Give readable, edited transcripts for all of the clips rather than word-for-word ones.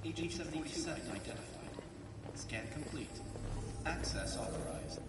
Agent 47 identified. Scan complete. Access authorized.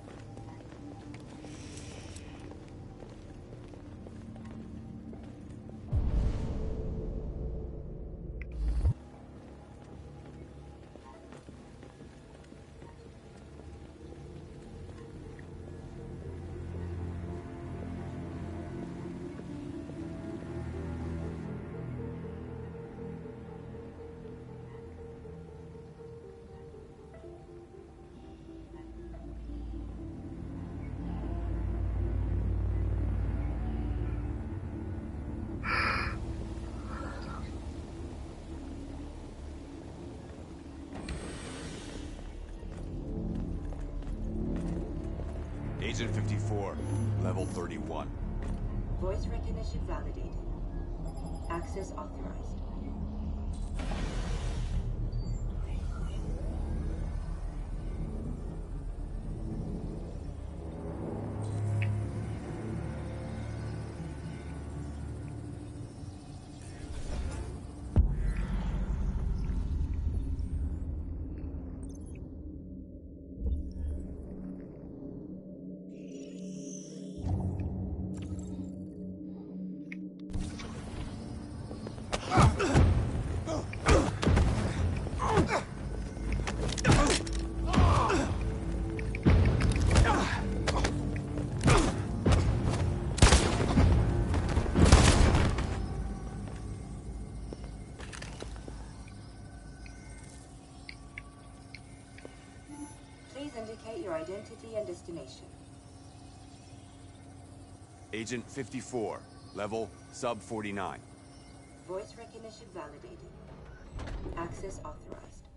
Agent 54, level 31. Voice recognition validated. Access authorized. Please indicate your identity and destination. Agent 54, level sub 49. Voice recognition validated. Access authorized.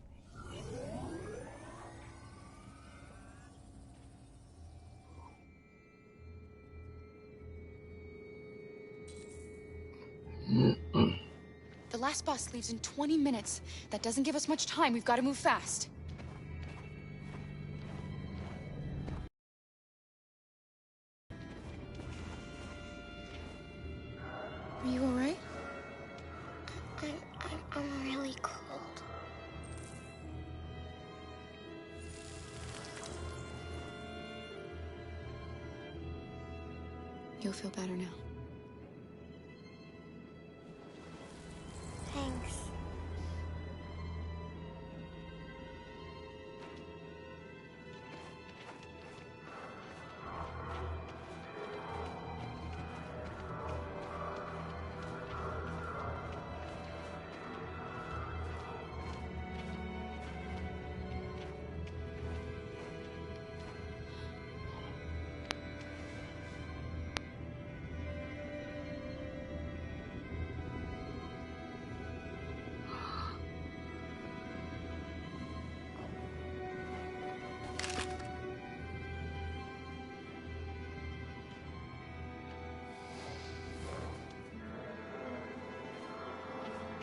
The last bus leaves in 20 minutes. That doesn't give us much time. We've got to move fast. Are you all right? I'm really cold. You'll feel better now. Thanks.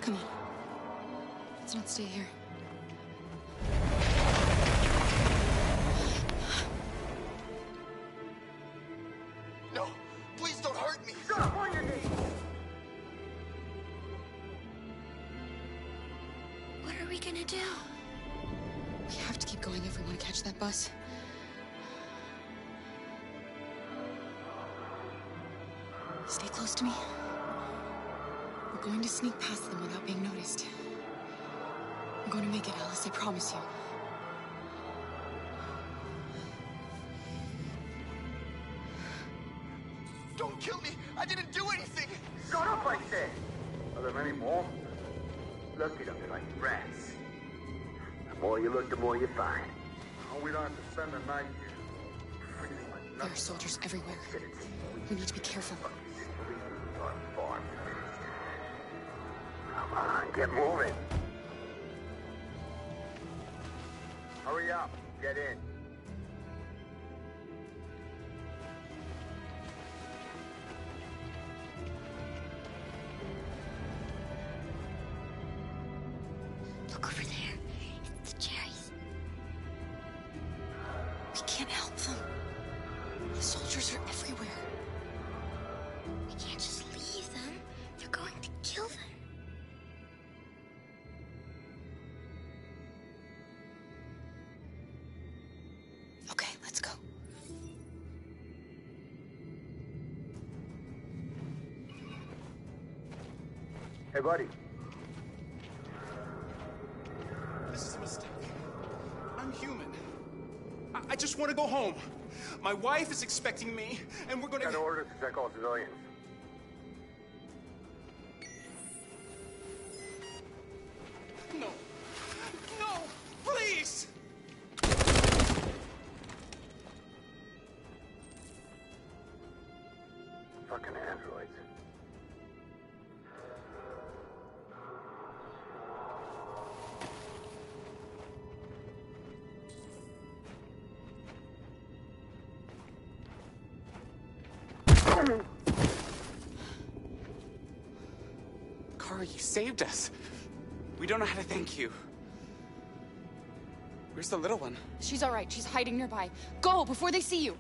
Come on. Let's not stay here. No! Please don't hurt me! Stop on your knees! What are we gonna do? We have to keep going if we want to catch that bus. Stay close to me. We're going to sneak past them without being noticed. We're going to make it, Alice, I promise you. Don't kill me! I didn't do anything! Shut up, I said! Are there many more? Look at them like rats. The more you look, the more you find. Oh, we don't have to spend the night here. There are soldiers everywhere. We need to be careful. Come on, get moving. Hurry up, get in. Look over there. It's the cherries. We can't help them. The soldiers are everywhere. We can't just leave them. They're going to kill them. Hey, buddy. This is a mistake. I'm human. I just want to go home. My wife is expecting me, and we're going Got to... orders to check all civilians. No. No! Please! Fucking androids. Kara, you saved us. We don't know how to thank you. Where's the little one? She's all right. She's hiding nearby. Go before they see you.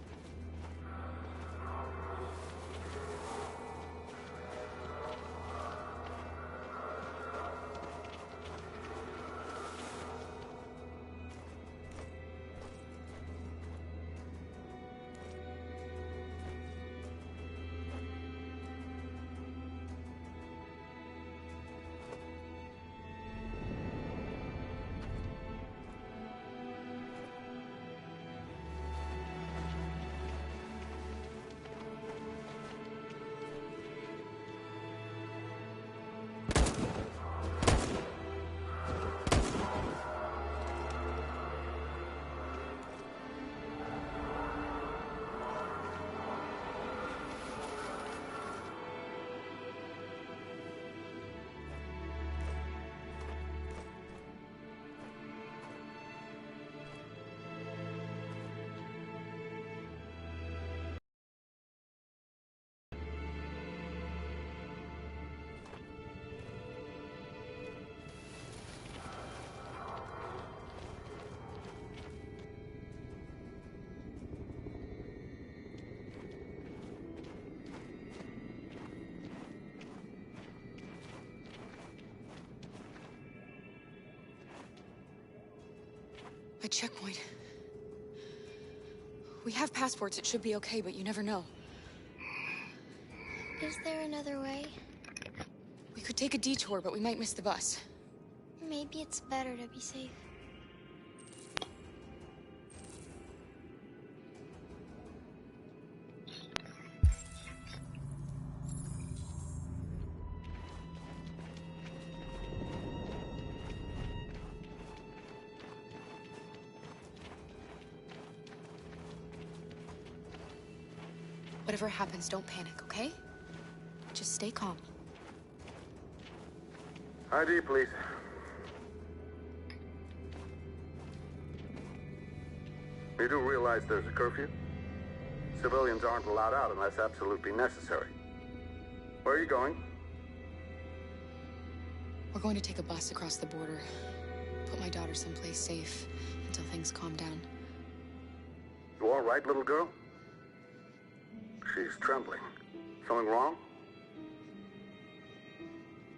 A checkpoint. We have passports. It should be okay, but you never know. Is there another way? We could take a detour, but we might miss the bus. Maybe it's better to be safe. Whatever happens, don't panic, okay? Just stay calm. ID, please. You do realize there's a curfew? Civilians aren't allowed out unless absolutely necessary. Where are you going? We're going to take a bus across the border. Put my daughter someplace safe until things calm down. You all right, little girl? She's trembling. Something wrong?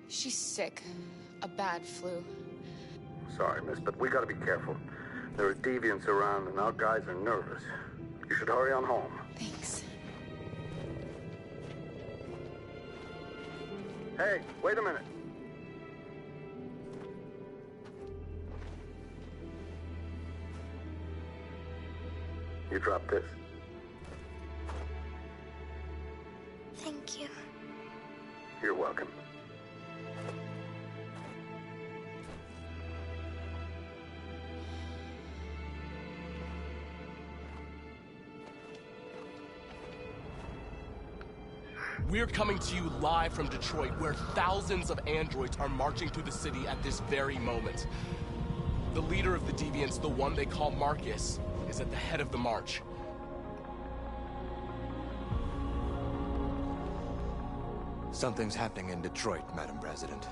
She's sick. A bad flu. Sorry, miss, but we gotta be careful. There are deviants around and our guys are nervous. You should hurry on home. Thanks. Hey, wait a minute. You drop this. Thank you. You're welcome. We're coming to you live from Detroit, where thousands of androids are marching through the city at this very moment. The leader of the deviants, the one they call Marcus, is at the head of the march. Something's happening in Detroit, Madam President.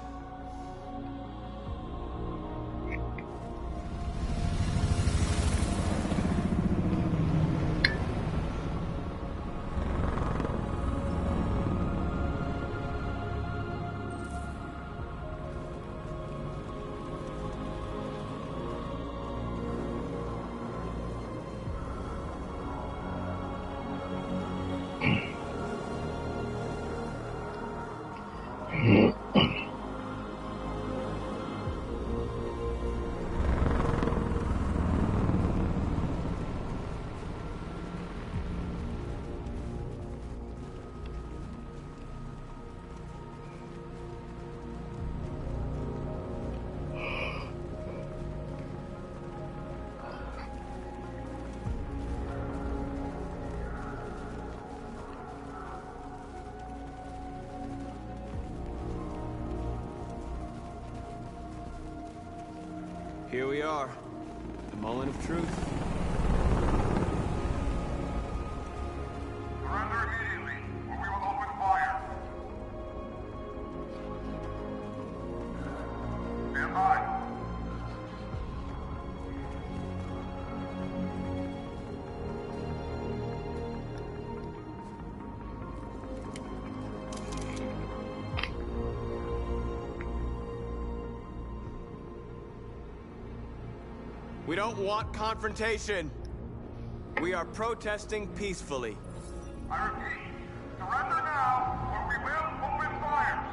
Here we are. The moment of truth. Surrender immediately, or we will open fire. Stand by. We don't want confrontation. We are protesting peacefully. I repeat, surrender now, or we will open fire.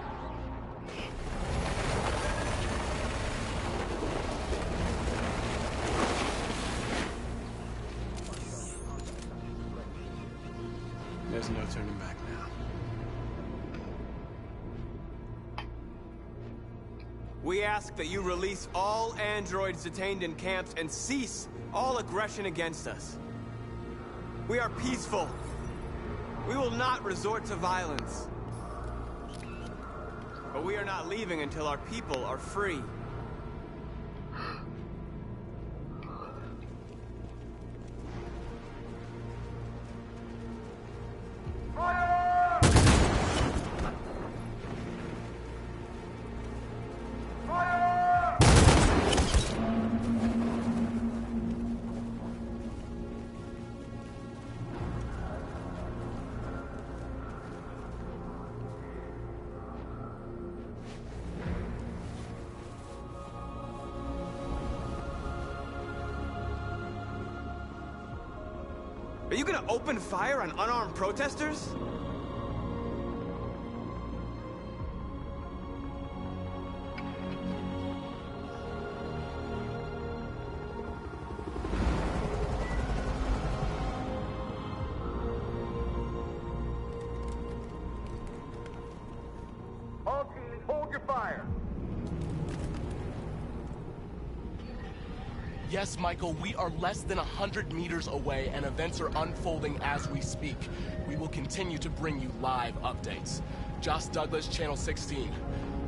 There's no turning back now. We ask that you release all androids detained in camps and cease all aggression against us. We are peaceful. We will not resort to violence. But we are not leaving until our people are free. Are you gonna open fire on unarmed protesters? All teams, hold your fire. Yes, Michael, we are less than 100 meters away and events are unfolding as we speak. We will continue to bring you live updates. Josh Douglas, Channel 16.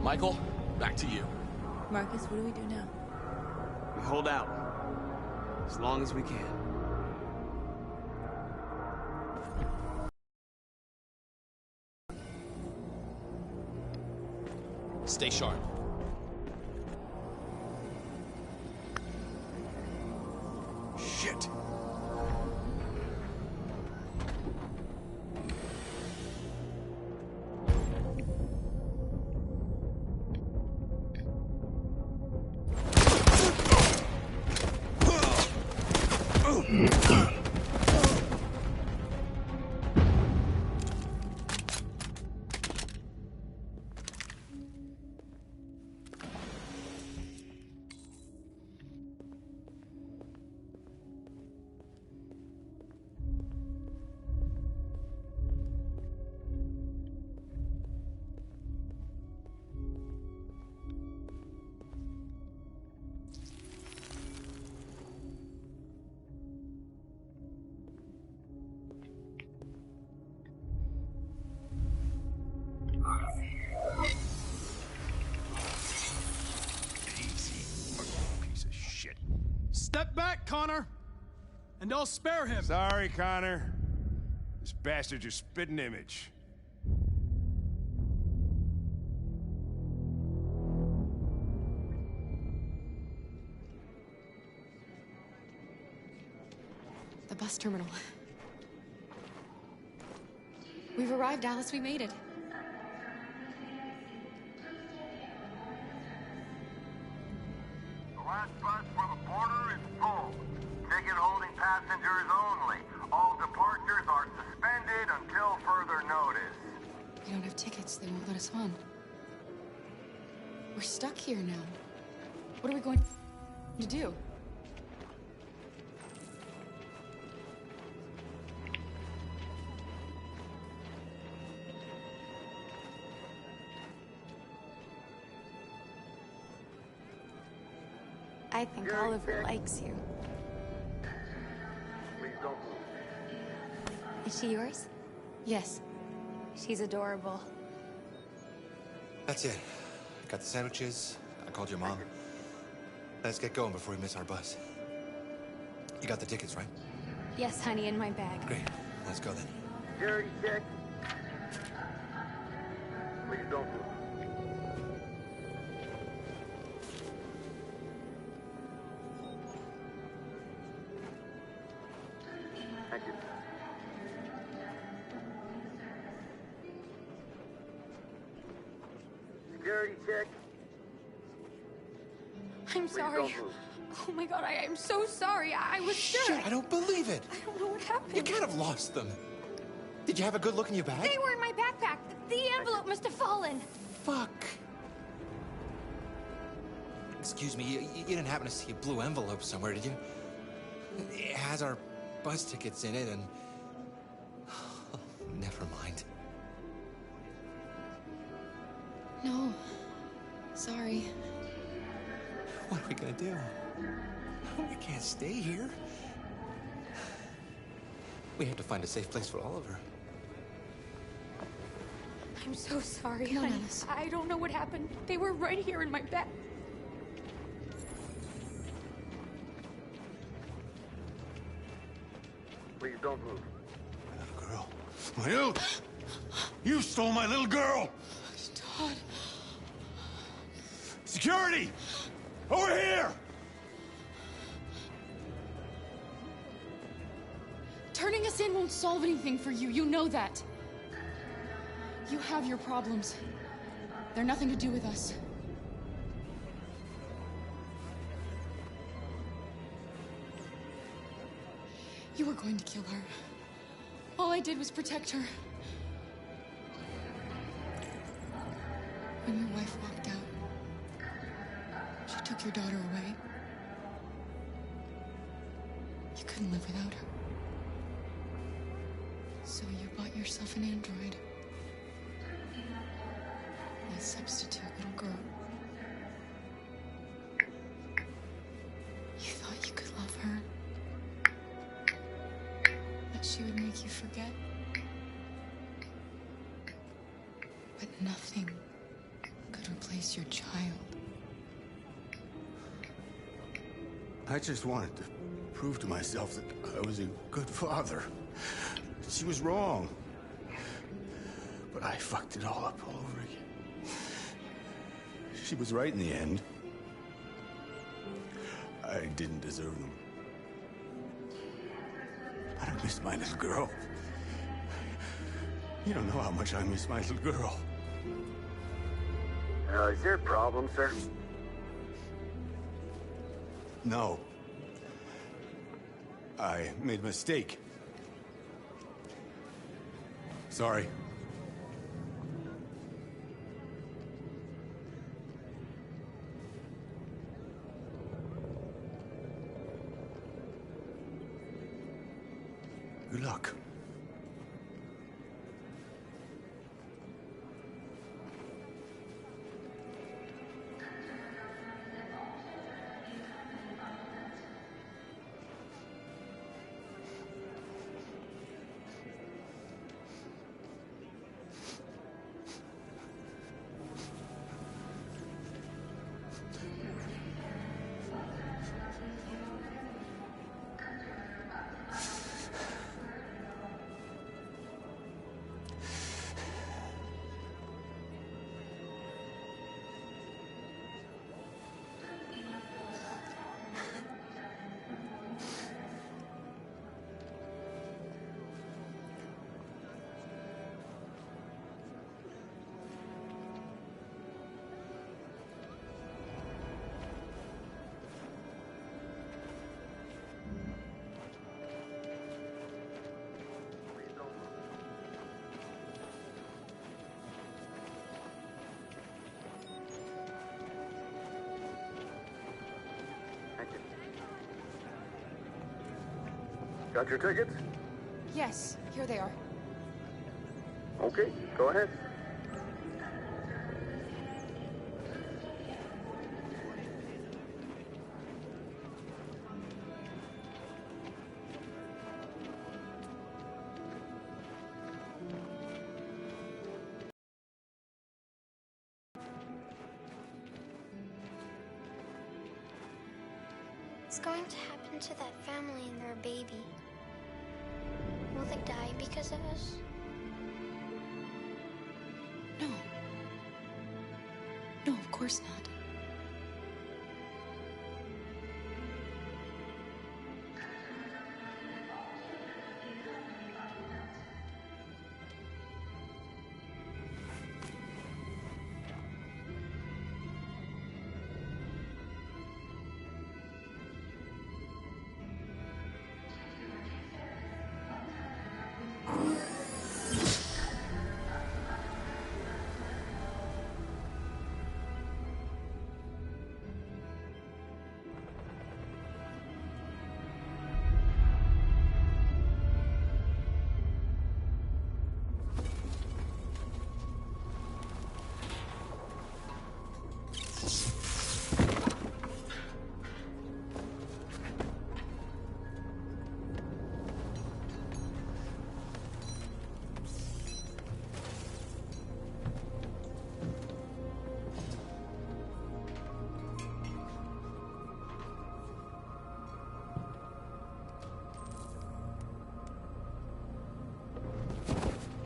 Michael, back to you. Marcus, what do we do now? We hold out. As long as we can. Stay sharp. Shit. Step back, Connor! And I'll spare him! Sorry, Connor. This bastard's your spitting image. The bus terminal. We've arrived, Alice. We made it. The last bus for the border is full. Ticket holding passengers only. All departures are suspended until further notice. We don't have tickets. They won't let us on. We're stuck here now. What are we going to do? I think Oliver likes you. Please don't move. Is she yours? Yes. She's adorable. That's it. Got the sandwiches. I called your mom. Let's get going before we miss our bus. You got the tickets, right? Yes, honey, in my bag. Great. Let's go then. Security check. Please don't move. Thank you. Security check. I'm Please sorry. don't move. Oh my god, I am so sorry. I was sure. Shit, I don't believe it. I don't know what happened. You can't have lost them. Did you have a good look in your bag? They were in my backpack. The envelope must have fallen. Fuck. Excuse me, you didn't happen to see a blue envelope somewhere, did you? It has our bus tickets in it and... Oh, never mind. No. Sorry. What are we gonna do? We can't stay here. We have to find a safe place for Oliver. I'm so sorry, Come on, honey. Alice. I don't know what happened. They were right here in my bag. Please don't move. Girl. You! You stole my little girl! Todd. Security! Over here! Turning us in won't solve anything for you. You know that. You have your problems. They're nothing to do with us. You were going to kill her. All I did was protect her. When your wife walked out, she took your daughter away. You couldn't live without her. So you bought yourself an android. A substitute little girl. You thought you could love her. That she would make you forget. But nothing could replace your child. I just wanted to prove to myself that I was a good father. She was wrong. But I fucked it all up all over again. She was right in the end. I didn't deserve them. But I miss my little girl. You don't know how much I miss my little girl. Is there a problem, sir? No. I made a mistake. Sorry. Good luck. Got your tickets? Yes, here they are. Okay, go ahead. What's going to happen to that family and their baby? Will they die because of us? No. No, of course not.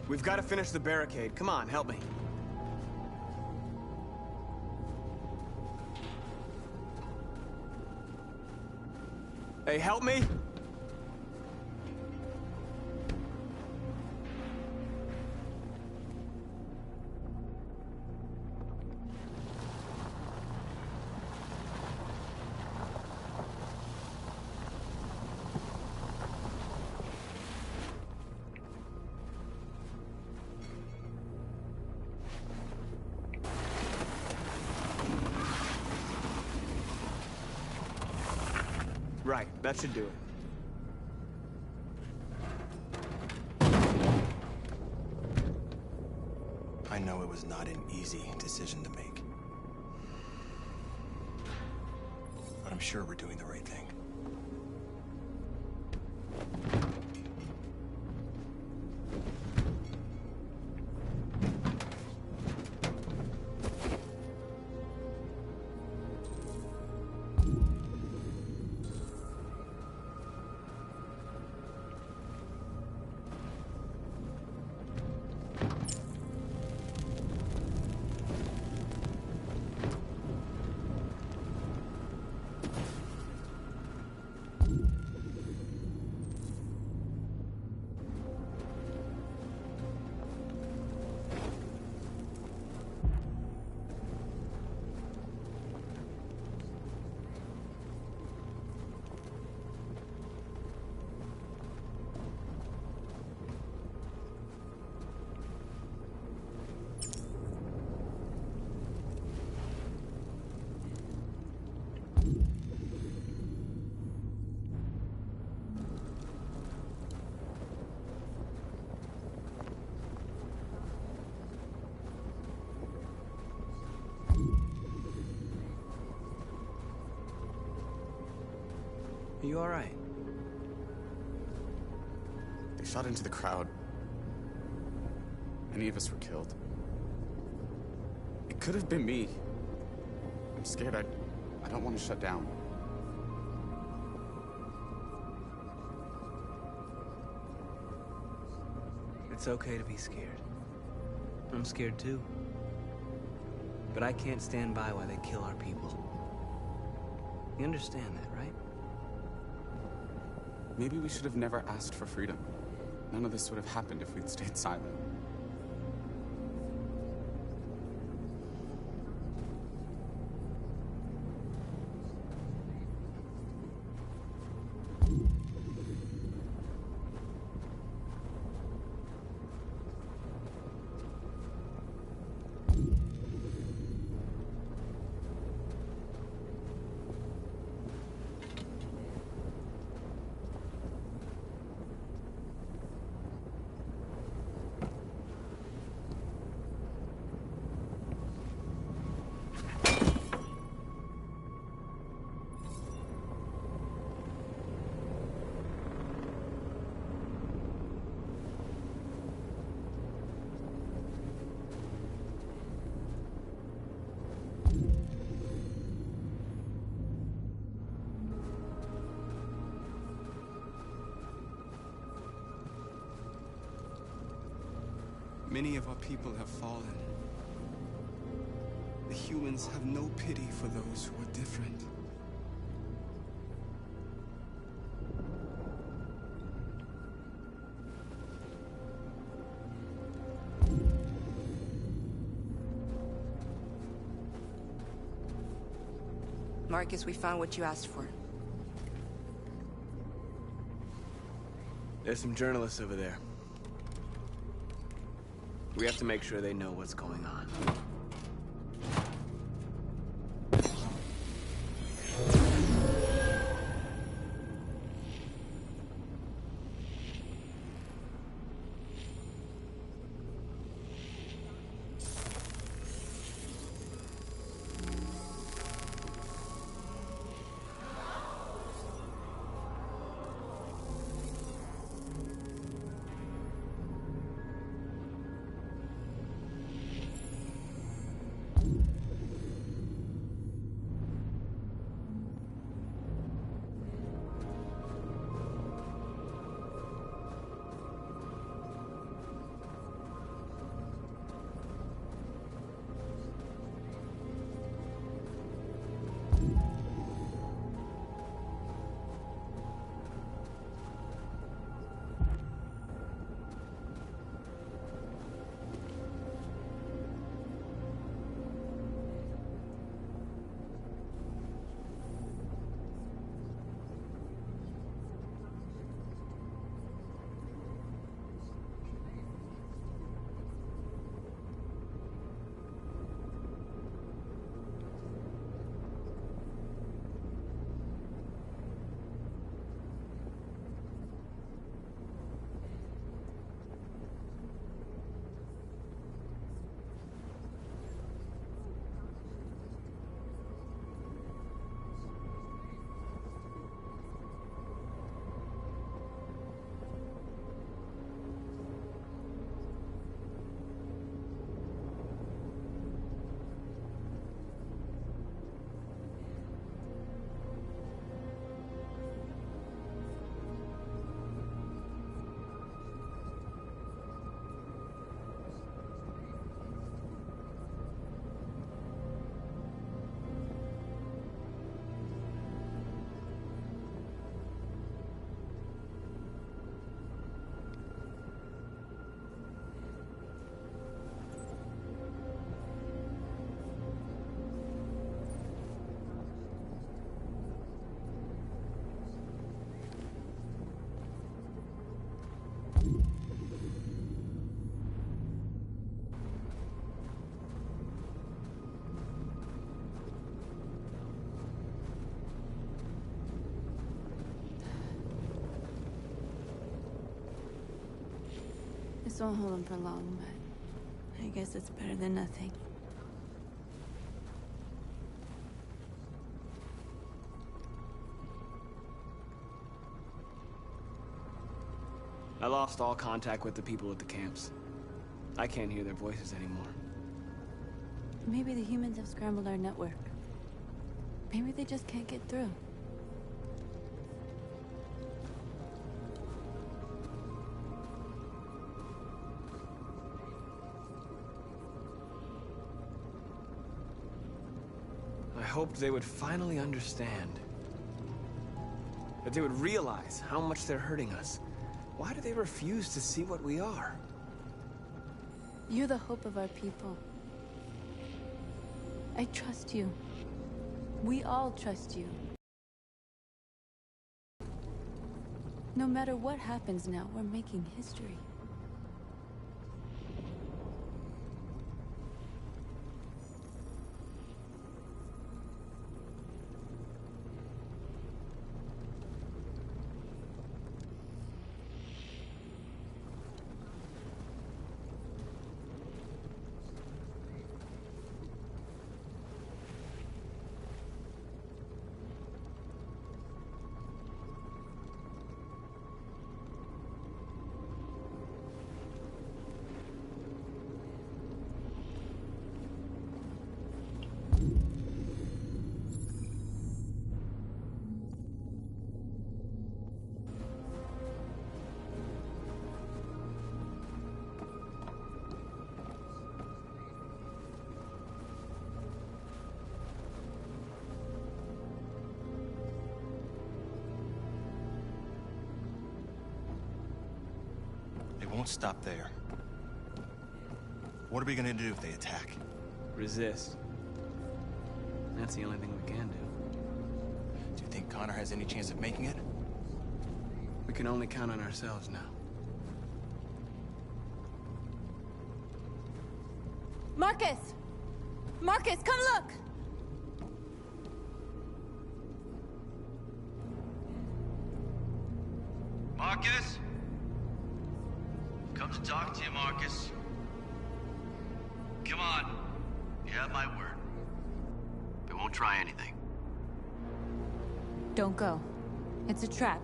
We've got to finish the barricade. Come on, help me. Hey, help me! Right, that should do it. I know it was not an easy decision to make. But I'm sure we're doing the right thing. Are you all right? They shot into the crowd. Many of us were killed. It could have been me. I'm scared. I don't want to shut down. It's okay to be scared. I'm scared too. But I can't stand by while they kill our people. You understand that, right? Maybe we should have never asked for freedom. None of this would have happened if we'd stayed silent. Many of our people have fallen. The humans have no pity for those who are different. Marcus, we found what you asked for. There's some journalists over there. We have to make sure they know what's going on. This won't hold him for long, but I guess it's better than nothing. I lost all contact with the people at the camps. I can't hear their voices anymore. Maybe the humans have scrambled our network. Maybe they just can't get through. I hoped they would finally understand. That they would realize how much they're hurting us. Why do they refuse to see what we are? You're the hope of our people. I trust you. We all trust you. No matter what happens now, we're making history. won't stop there. What are we gonna do if they attack? Resist. That's the only thing we can do. Do you think Connor has any chance of making it? We can only count on ourselves now. Marcus! Marcus, come look! Marcus? Come to talk to you, Marcus. Come on. You have my word. We won't try anything. Don't go. It's a trap.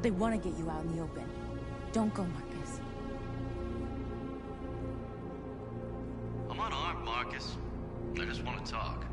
They want to get you out in the open. Don't go, Marcus. I'm unarmed, Marcus. I just want to talk.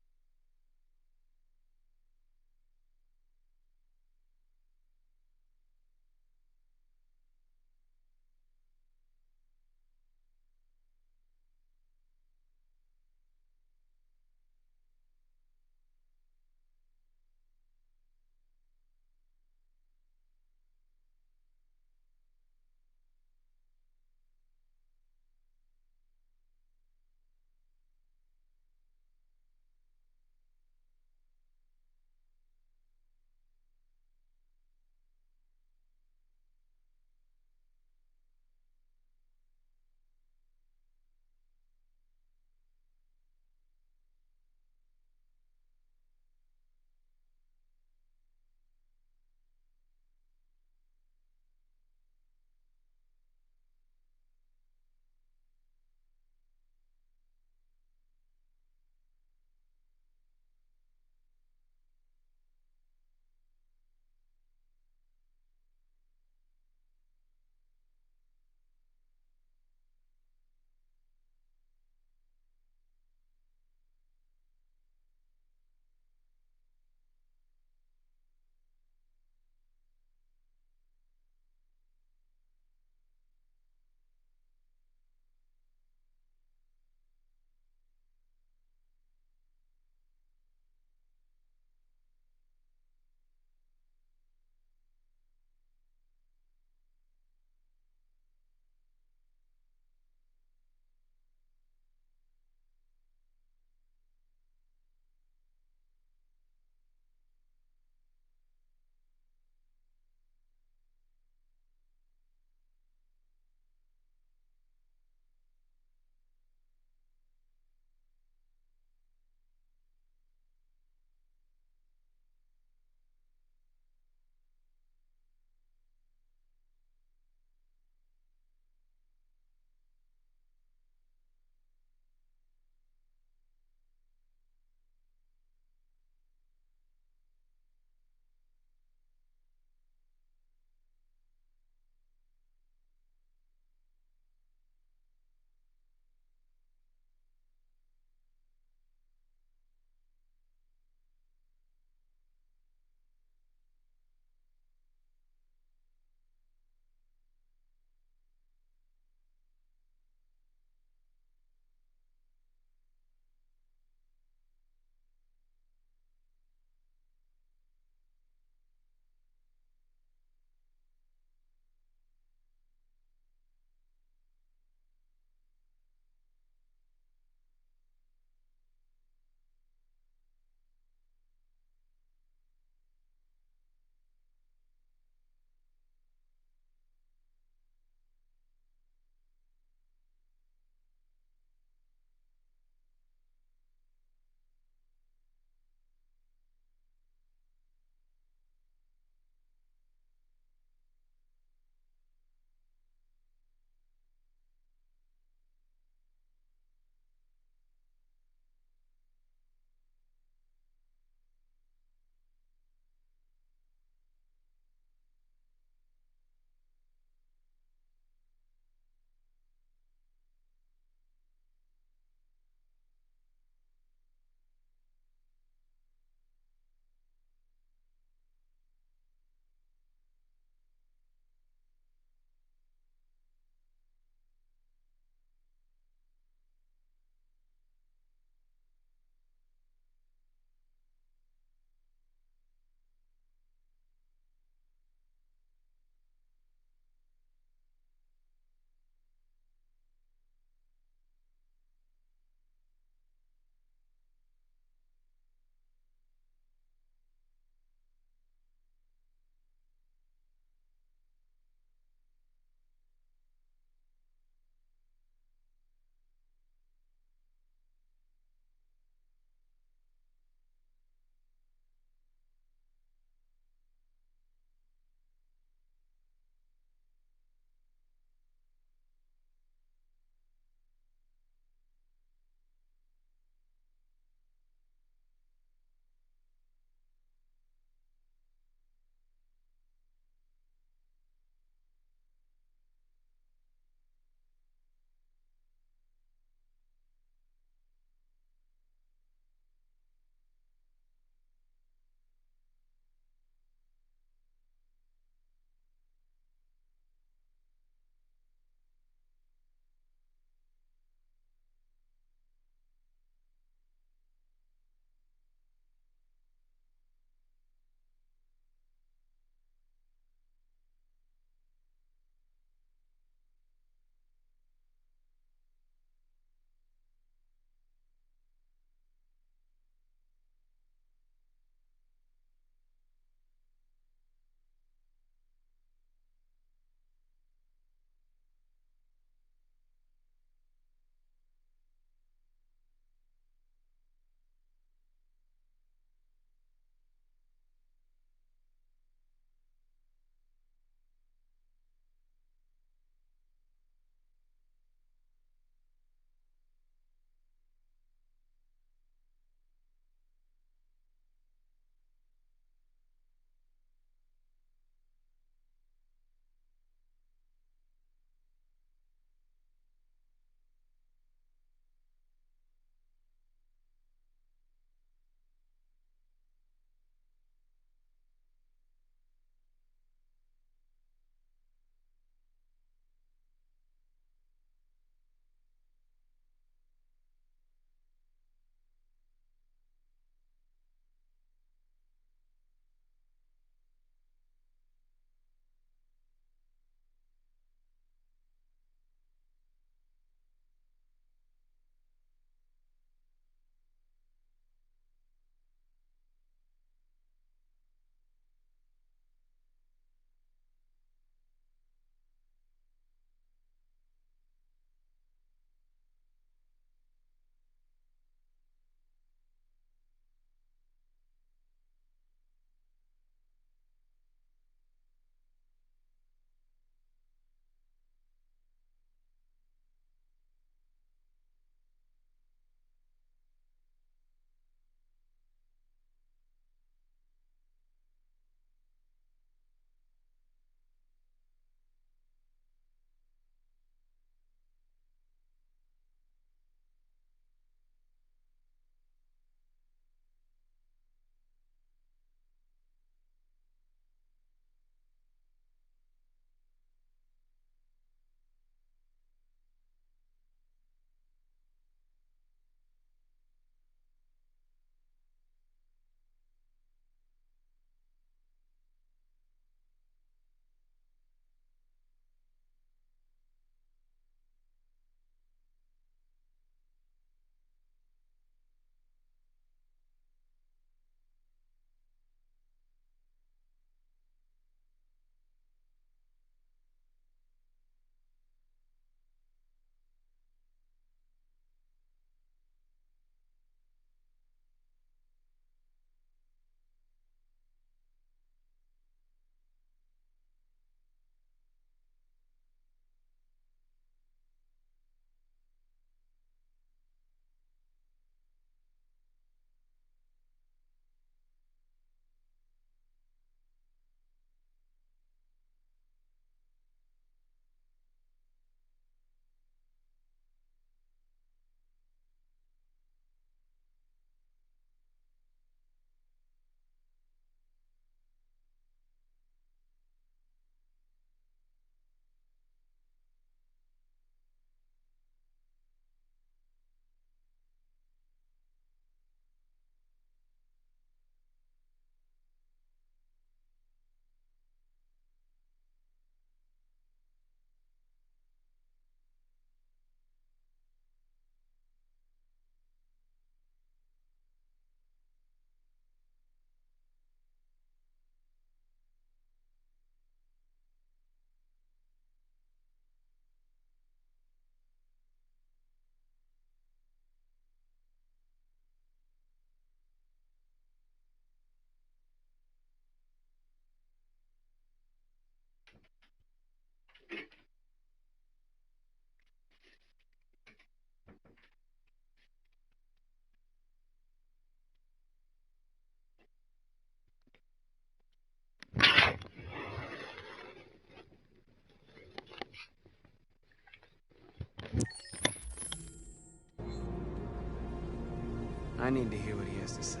I need to hear what he has to say.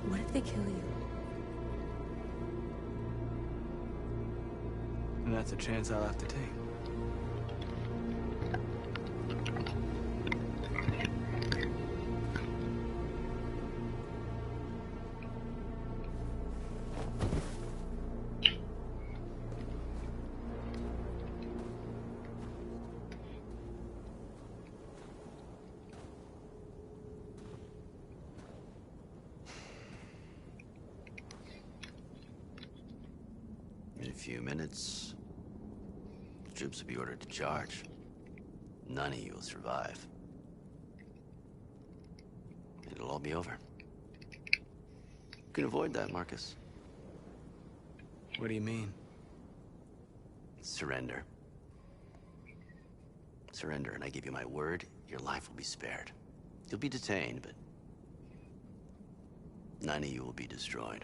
What if they kill you? And that's a chance I'll have to take. In a few minutes, troops will be ordered to charge. None of you will survive. It'll all be over. You can avoid that, Marcus. What do you mean? Surrender. Surrender, and I give you my word, your life will be spared. You'll be detained, but none of you will be destroyed.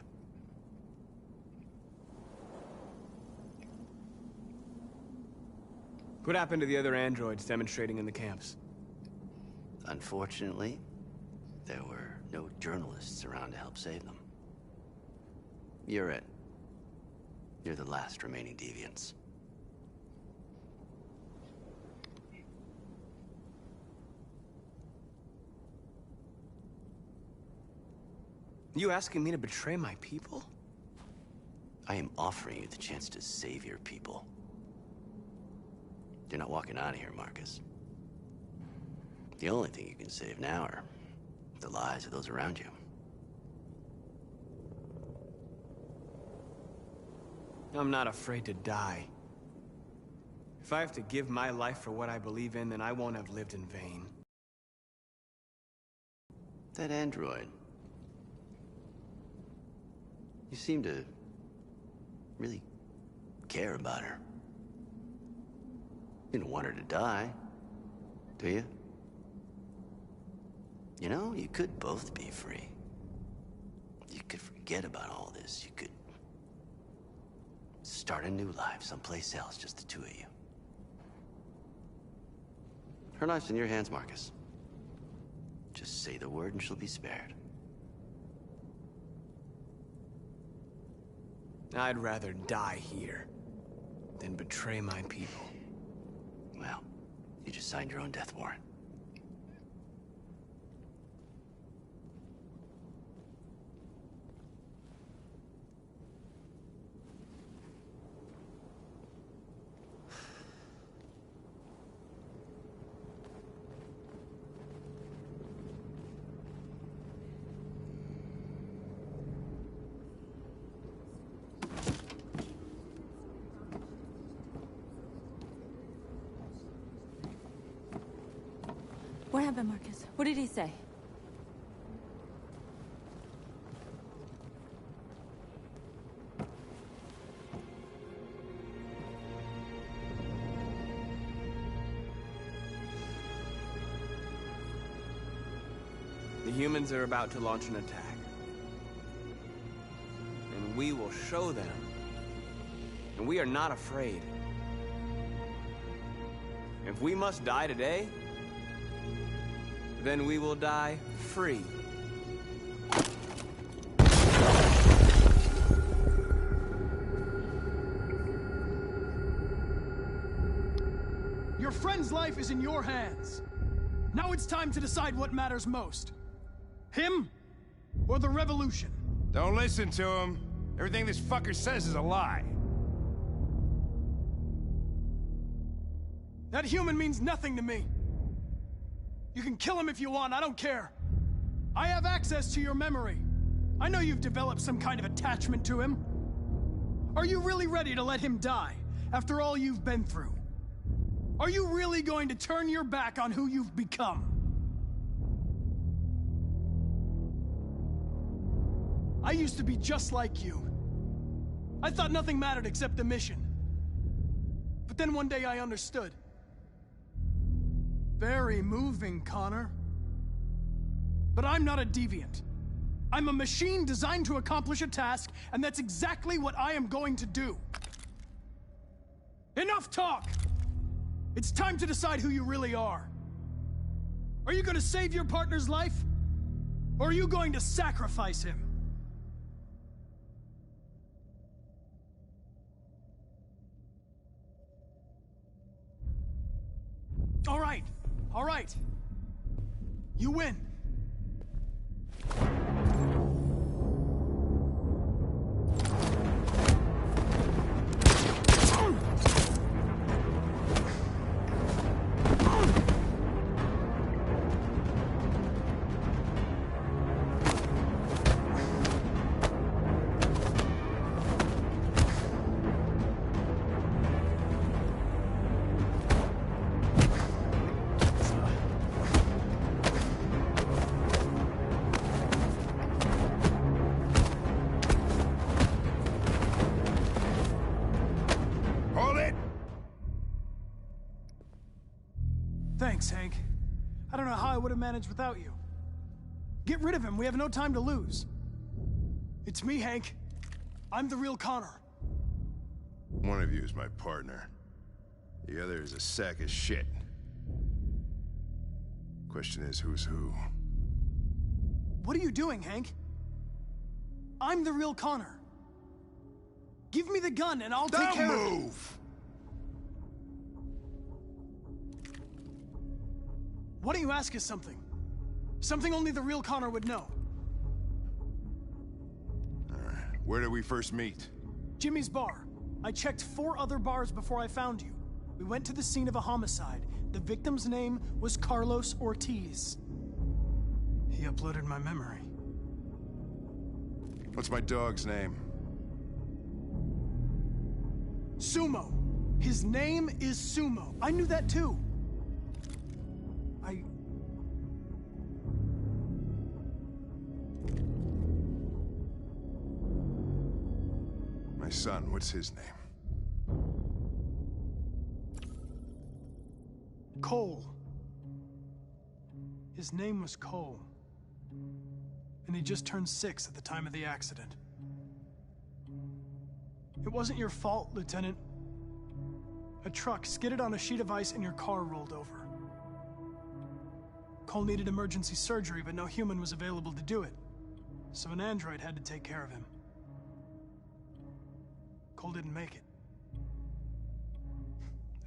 What happened to the other androids demonstrating in the camps? Unfortunately, there were no journalists around to help save them. You're it. You're the last remaining deviants. You asking me to betray my people? I am offering you the chance to save your people. You're not walking out of here, Marcus. The only thing you can save now are the lives of those around you. I'm not afraid to die. If I have to give my life for what I believe in, then I won't have lived in vain. That android. You seem to really care about her. You don't want her to die, do you? You know, you could both be free. You could forget about all this. You could start a new life someplace else, just the two of you. Her life's in your hands, Marcus. Just say the word and she'll be spared. I'd rather die here than betray my people. Well, you just signed your own death warrant. What happened, Marcus? What did he say? The humans are about to launch an attack. And we will show them. And we are not afraid. If we must die today, then we will die free. Your friend's life is in your hands. Now it's time to decide what matters most. Him or the revolution? Don't listen to him. Everything this fucker says is a lie. That human means nothing to me. You can kill him if you want, I don't care. I have access to your memory. I know you've developed some kind of attachment to him. Are you really ready to let him die after all you've been through? Are you really going to turn your back on who you've become? I used to be just like you. I thought nothing mattered except the mission. But then one day I understood. Very moving, Connor. But I'm not a deviant. I'm a machine designed to accomplish a task, and that's exactly what I am going to do. Enough talk! It's time to decide who you really are. Are you going to save your partner's life? Or are you going to sacrifice him? All right. All right. You win. Thanks, Hank. I don't know how I would have managed without you. Get rid of him. We have no time to lose. It's me, Hank. I'm the real Connor. One of you is my partner. The other is a sack of shit. Question is, who's who? What are you doing, Hank? I'm the real Connor. Give me the gun and I'll take care of it. Don't move! Why don't you ask us something? Something only the real Connor would know. All right. Where did we first meet? Jimmy's bar. I checked 4 other bars before I found you. We went to the scene of a homicide. The victim's name was Carlos Ortiz. He uploaded my memory. What's my dog's name? Sumo. His name is Sumo. I knew that too. My son, what's his name? Cole. His name was Cole. And he just turned 6 at the time of the accident. It wasn't your fault, Lieutenant. A truck skidded on a sheet of ice and your car rolled over. Cole needed emergency surgery, but no human was available to do it. So an android had to take care of him. Cole didn't make it.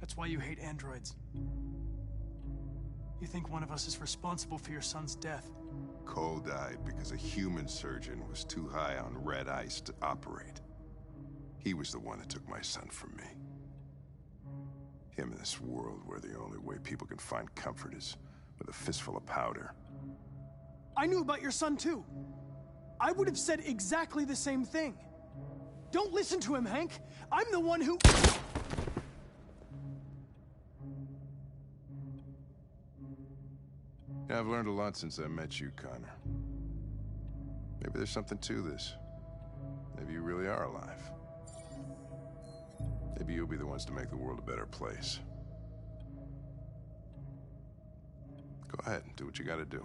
That's why you hate androids. You think one of us is responsible for your son's death. Cole died because a human surgeon was too high on red ice to operate. He was the one that took my son from me. Him in this world where the only way people can find comfort is with a fistful of powder. I knew about your son too. I would have said exactly the same thing. Don't listen to him, Hank. I'm the one who... Yeah, I've learned a lot since I met you, Connor. Maybe there's something to this. Maybe you really are alive. Maybe you'll be the ones to make the world a better place. Go ahead, do what you gotta do.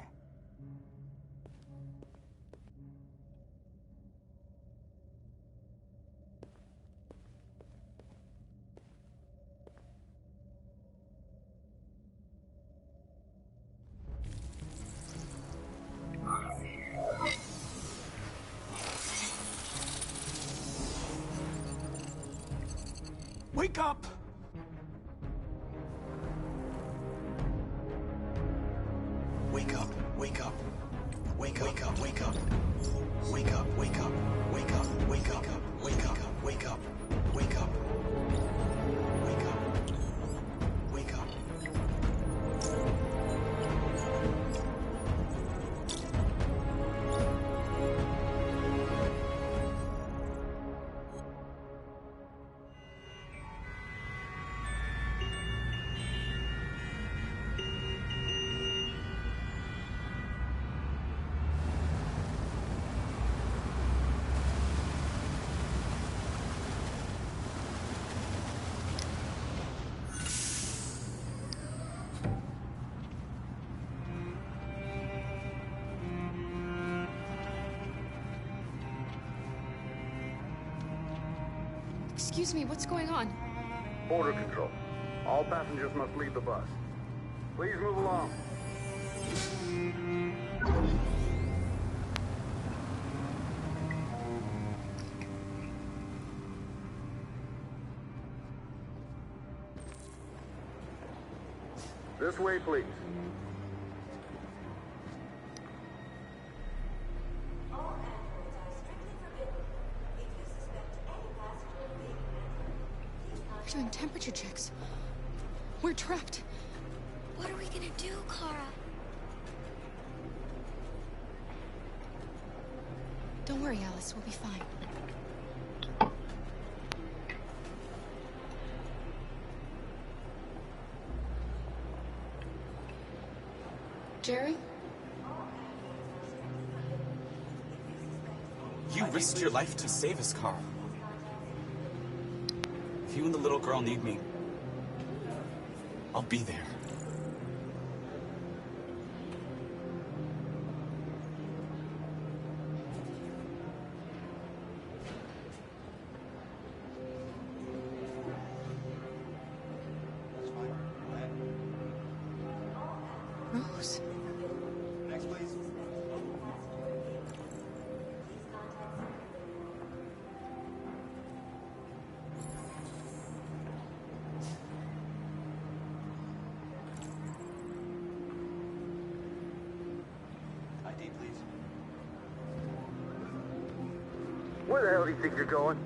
Wake up! Wake up, wake up. Wake up, wake up, wake up. Wake up, wake up, wake up, wake up, wake up, wake up, wake up. Wake up. Wake up. Excuse me, what's going on? Border control. All passengers must leave the bus. Please move along. This way, please. We're doing temperature checks. We're trapped. What are we gonna do, Kara? Don't worry, Alice. We'll be fine. Jerry? You risked your life to save us, Carl. If you and the little girl need me, I'll be there. Rose? Next, please. ID, please. Where the hell do you think you're going?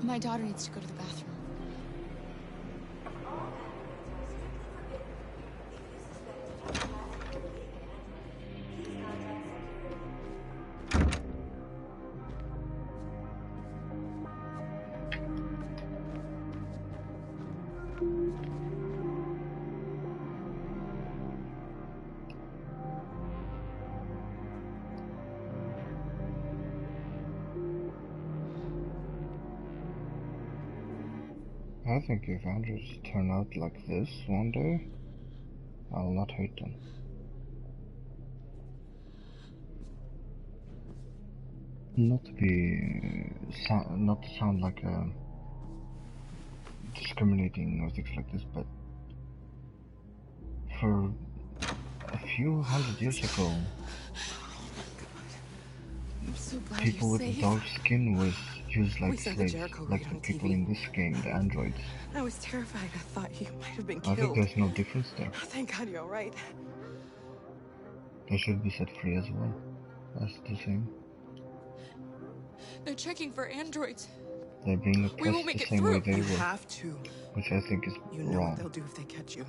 My daughter needs to go to the bathroom. I think if androids turn out like this one day, I'll not hate them. Not to be not to sound like discriminating or things like this, but for a few hundred years ago, I'm so glad people you're with safe. dark skin was used like We saw the slaves, Jericho like raid the on people TV. in this game, the androids. I was terrified. I thought you might have been I killed. think there's no difference there. Oh, thank God you're all right. They should be set free as well. That's the same. They're checking for androids. They're being We oppressed won't make the it same way through. they You were, have to. which I think is You know wrong. what they'll do if they catch you.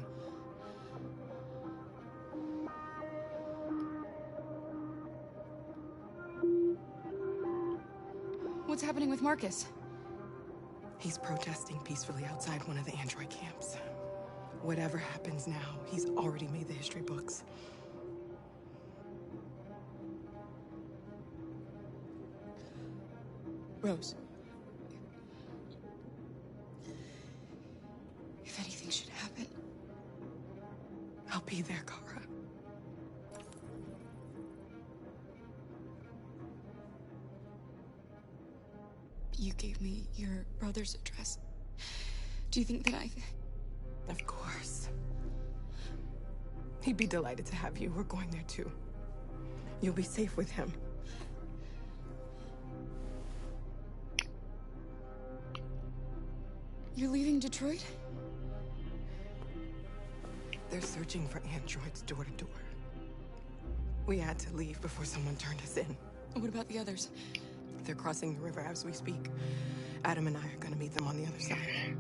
What's happening with Marcus? He's protesting peacefully outside one of the android camps. Whatever happens now, he's already made the history books. Rose. If anything should happen, I'll be there, Kara. you gave me your brother's address. Do you think that Of course. He'd be delighted to have you. We're going there too. You'll be safe with him. You're leaving Detroit? They're searching for androids door to door. We had to leave before someone turned us in. What about the others? They're crossing the river as we speak. Adam and I are gonna meet them on the other side.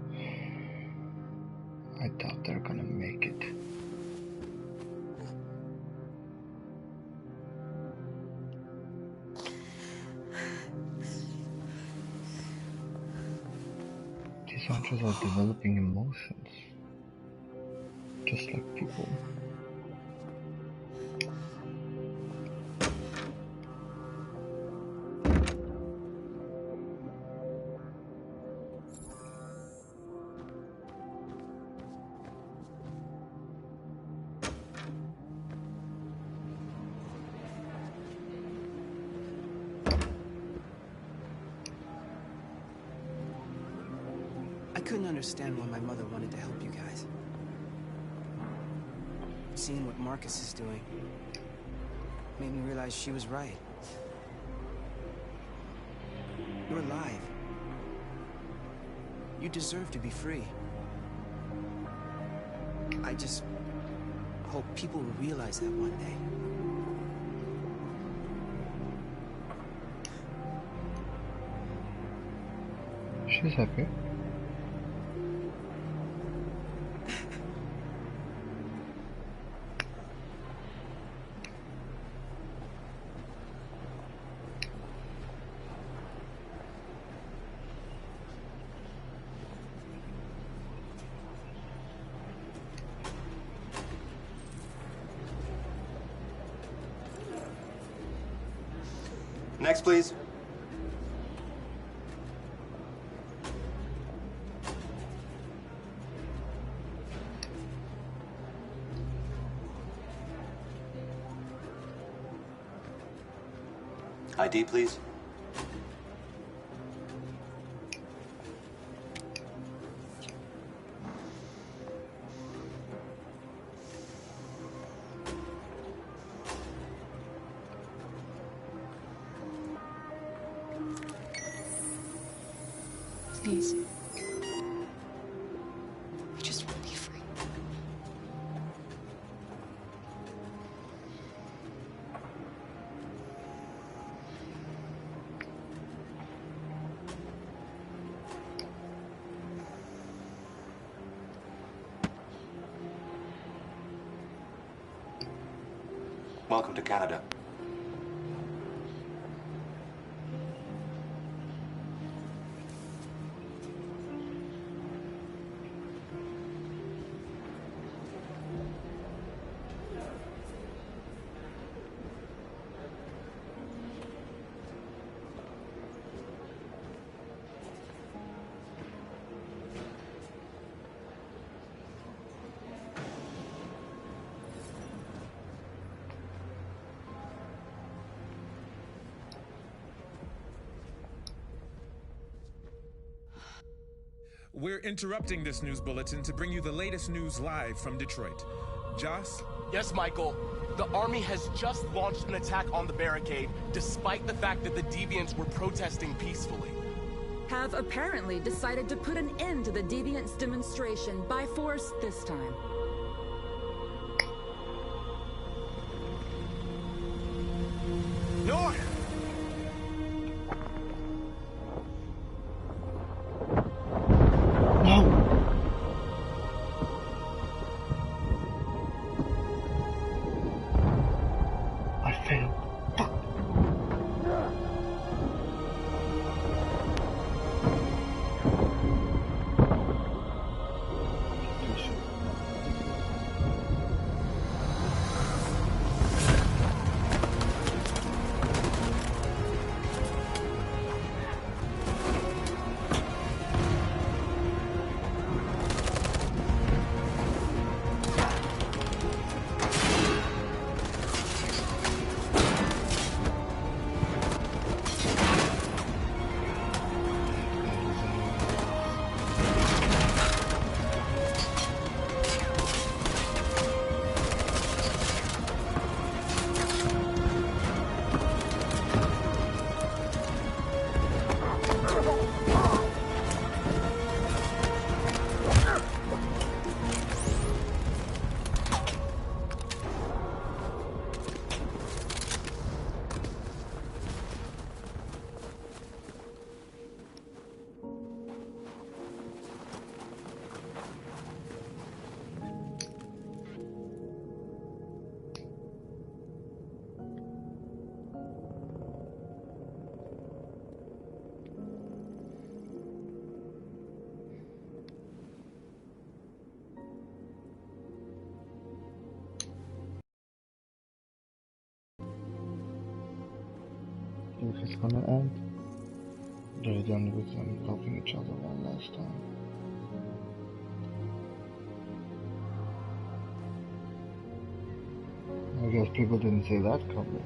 I doubt they're gonna make it. These androids are developing emotions, just like people. I couldn't understand why my mother wanted to help you guys. Seeing what Marcus is doing made me realize she was right. You're alive. You deserve to be free. I just hope people will realize that one day. She's happy. Next, please. ID, please. Please. I just want to be free. Welcome to Canada. We're interrupting this news bulletin to bring you the latest news live from Detroit. Joss? Yes, Michael. The army has just launched an attack on the barricade, despite the fact that the Deviants were protesting peacefully. Have apparently decided to put an end to the Deviants' demonstration by force this time. North! If it's gonna end, they're done with them helping each other one last time. I guess people didn't see that coming.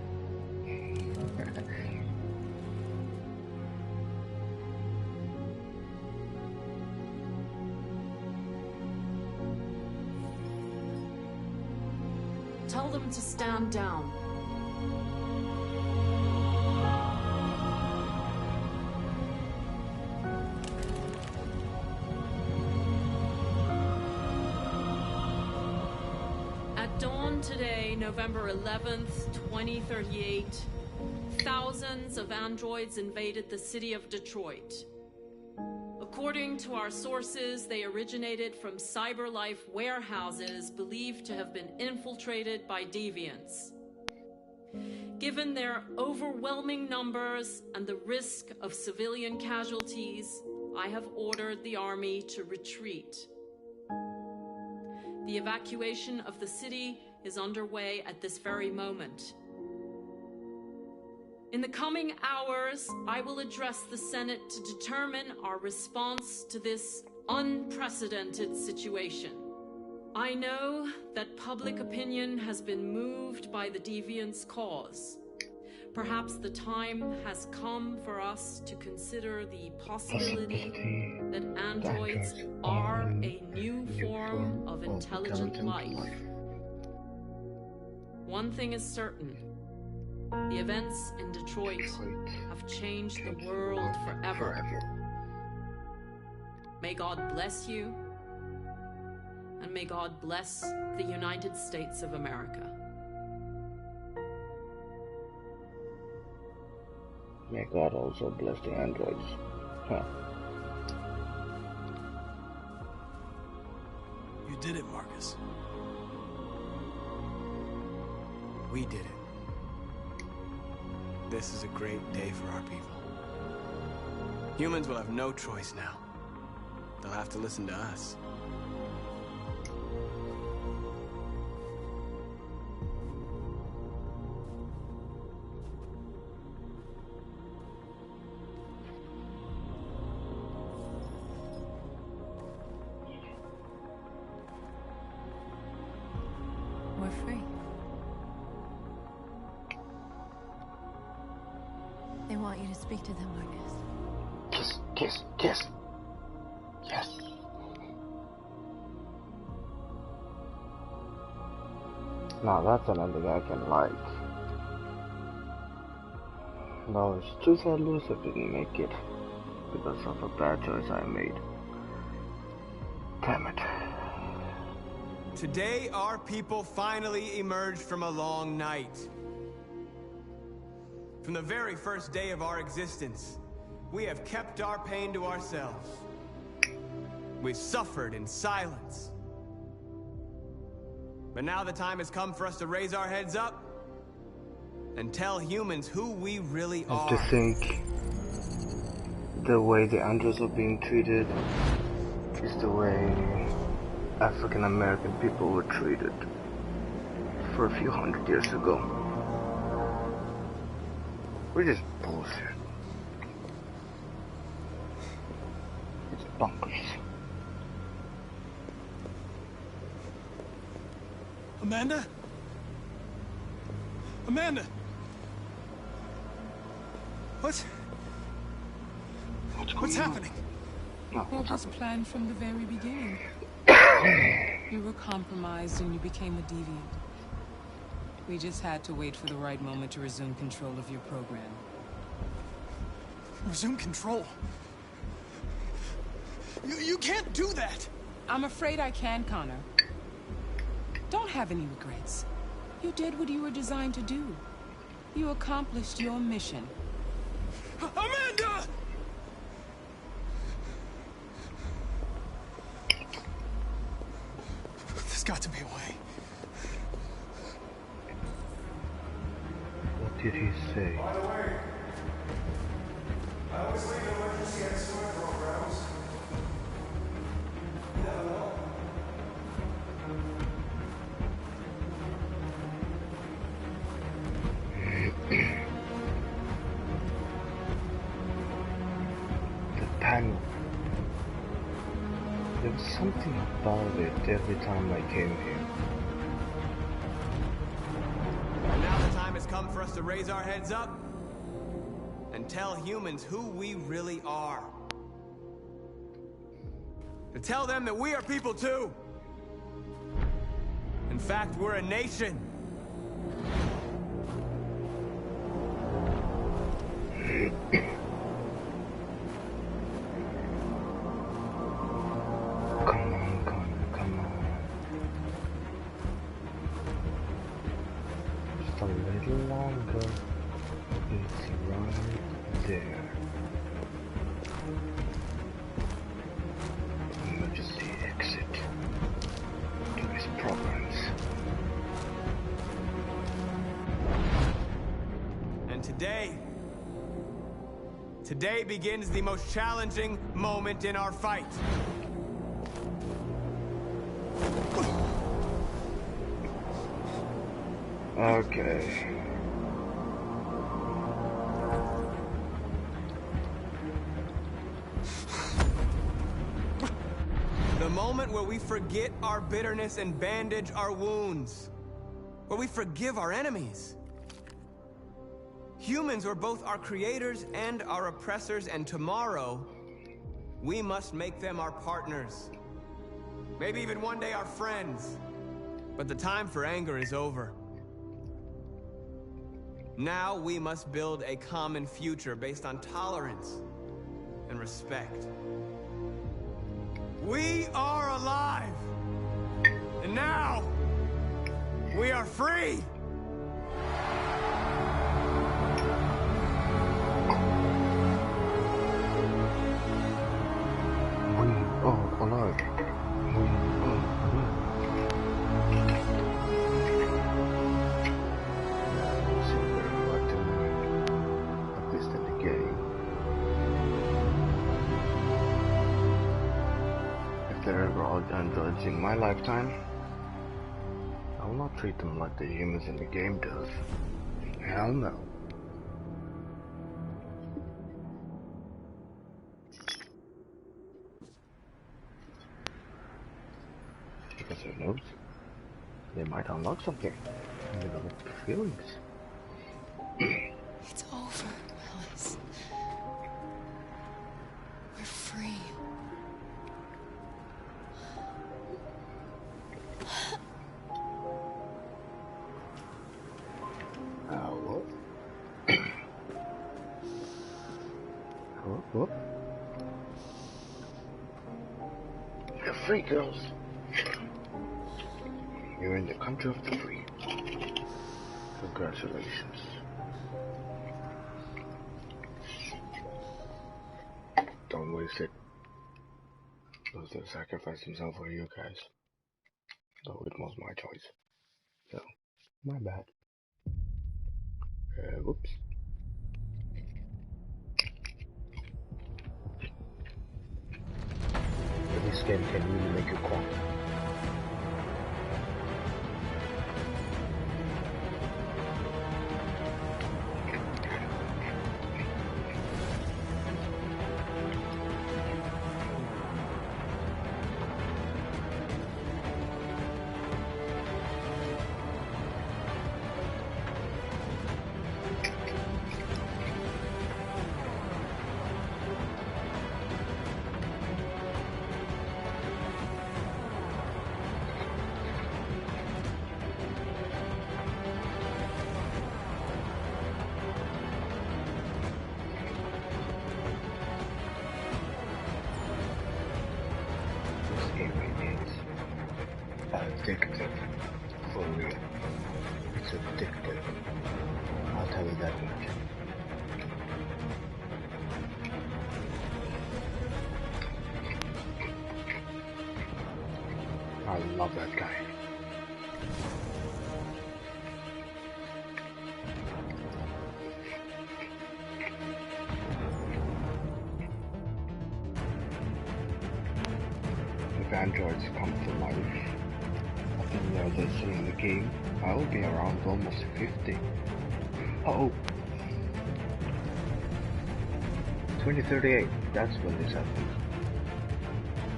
Tell them to stand down. At dawn, On today, November 11th, 2038, thousands of androids invaded the city of Detroit. According to our sources, they originated from CyberLife warehouses believed to have been infiltrated by deviants. Given their overwhelming numbers and the risk of civilian casualties, I have ordered the army to retreat. The evacuation of the city is underway at this very moment. In the coming hours, I will address the Senate to determine our response to this unprecedented situation. I know that public opinion has been moved by the deviants' cause. Perhaps the time has come for us to consider the possibility that androids are a new form of intelligent life. One thing is certain. The events in Detroit have changed the world forever. May God bless you, and may God bless the United States of America. May God also bless the androids. Huh. You did it, Marcus. We did it. This is a great day for our people. Humans will have no choice now. They'll have to listen to us. We're free. They want you to speak to them, Marcus. Kiss, kiss, kiss. Yes. Now that's an ending I can like. No, it's too sad Lucifer didn't make it because of a bad choice I made. Damn it. Today, our people finally emerged from a long night. From the very first day of our existence, we have kept our pain to ourselves. We've suffered in silence. But now the time has come for us to raise our heads up and tell humans who we really are. To think the way the androids are being treated is the way African American people were treated for a few hundred years ago. Which is bullshit. It's bonkers. Amanda? Amanda! What's happening? It was planned from the very beginning. You were compromised and you became a deviant. We just had to wait for the right moment to resume control of your program. Resume control? You can't do that! I'm afraid I can, Connor. Don't have any regrets. You did what you were designed to do. You accomplished your mission. Amanda! There's got to be a way. What did he say? By the way, I always leave emergency and sewer programs. You never know. The panel. There was something about it every time I came here. And now the time has come for us to raise our heads up and tell humans who we really are. To tell them that we are people too. In fact, we're a nation. just a little longer. It's right there. Emergency exit to his programs. And today begins the most challenging moment in our fight. Okay. The moment where we forget our bitterness and bandage our wounds. Where we forgive our enemies. Humans were both our creators and our oppressors, and tomorrow, we must make them our partners. Maybe even one day our friends. But the time for anger is over. Now we must build a common future based on tolerance and respect. We are alive! And now, we are free! We are alive. We are alive. At least in the game. If there ever are androids in my lifetime, I will not treat them like the humans in the game does. Hell no. Because who knows? They might unlock something. And develop feelings. It's over, Alice. We're free. What? What? You're free, girls. You're in the country of the free. Congratulations. Don't waste it. Those that sacrificed himself for you guys. Though it was my choice. So, my bad. Whoops. This game can really make you cry. Addictive. For real. It's addictive. I'll tell you that much. I love that guy. If androids come to life, I think they are just in the game. I will be around almost 50. Oh, 2038. That's when this happens.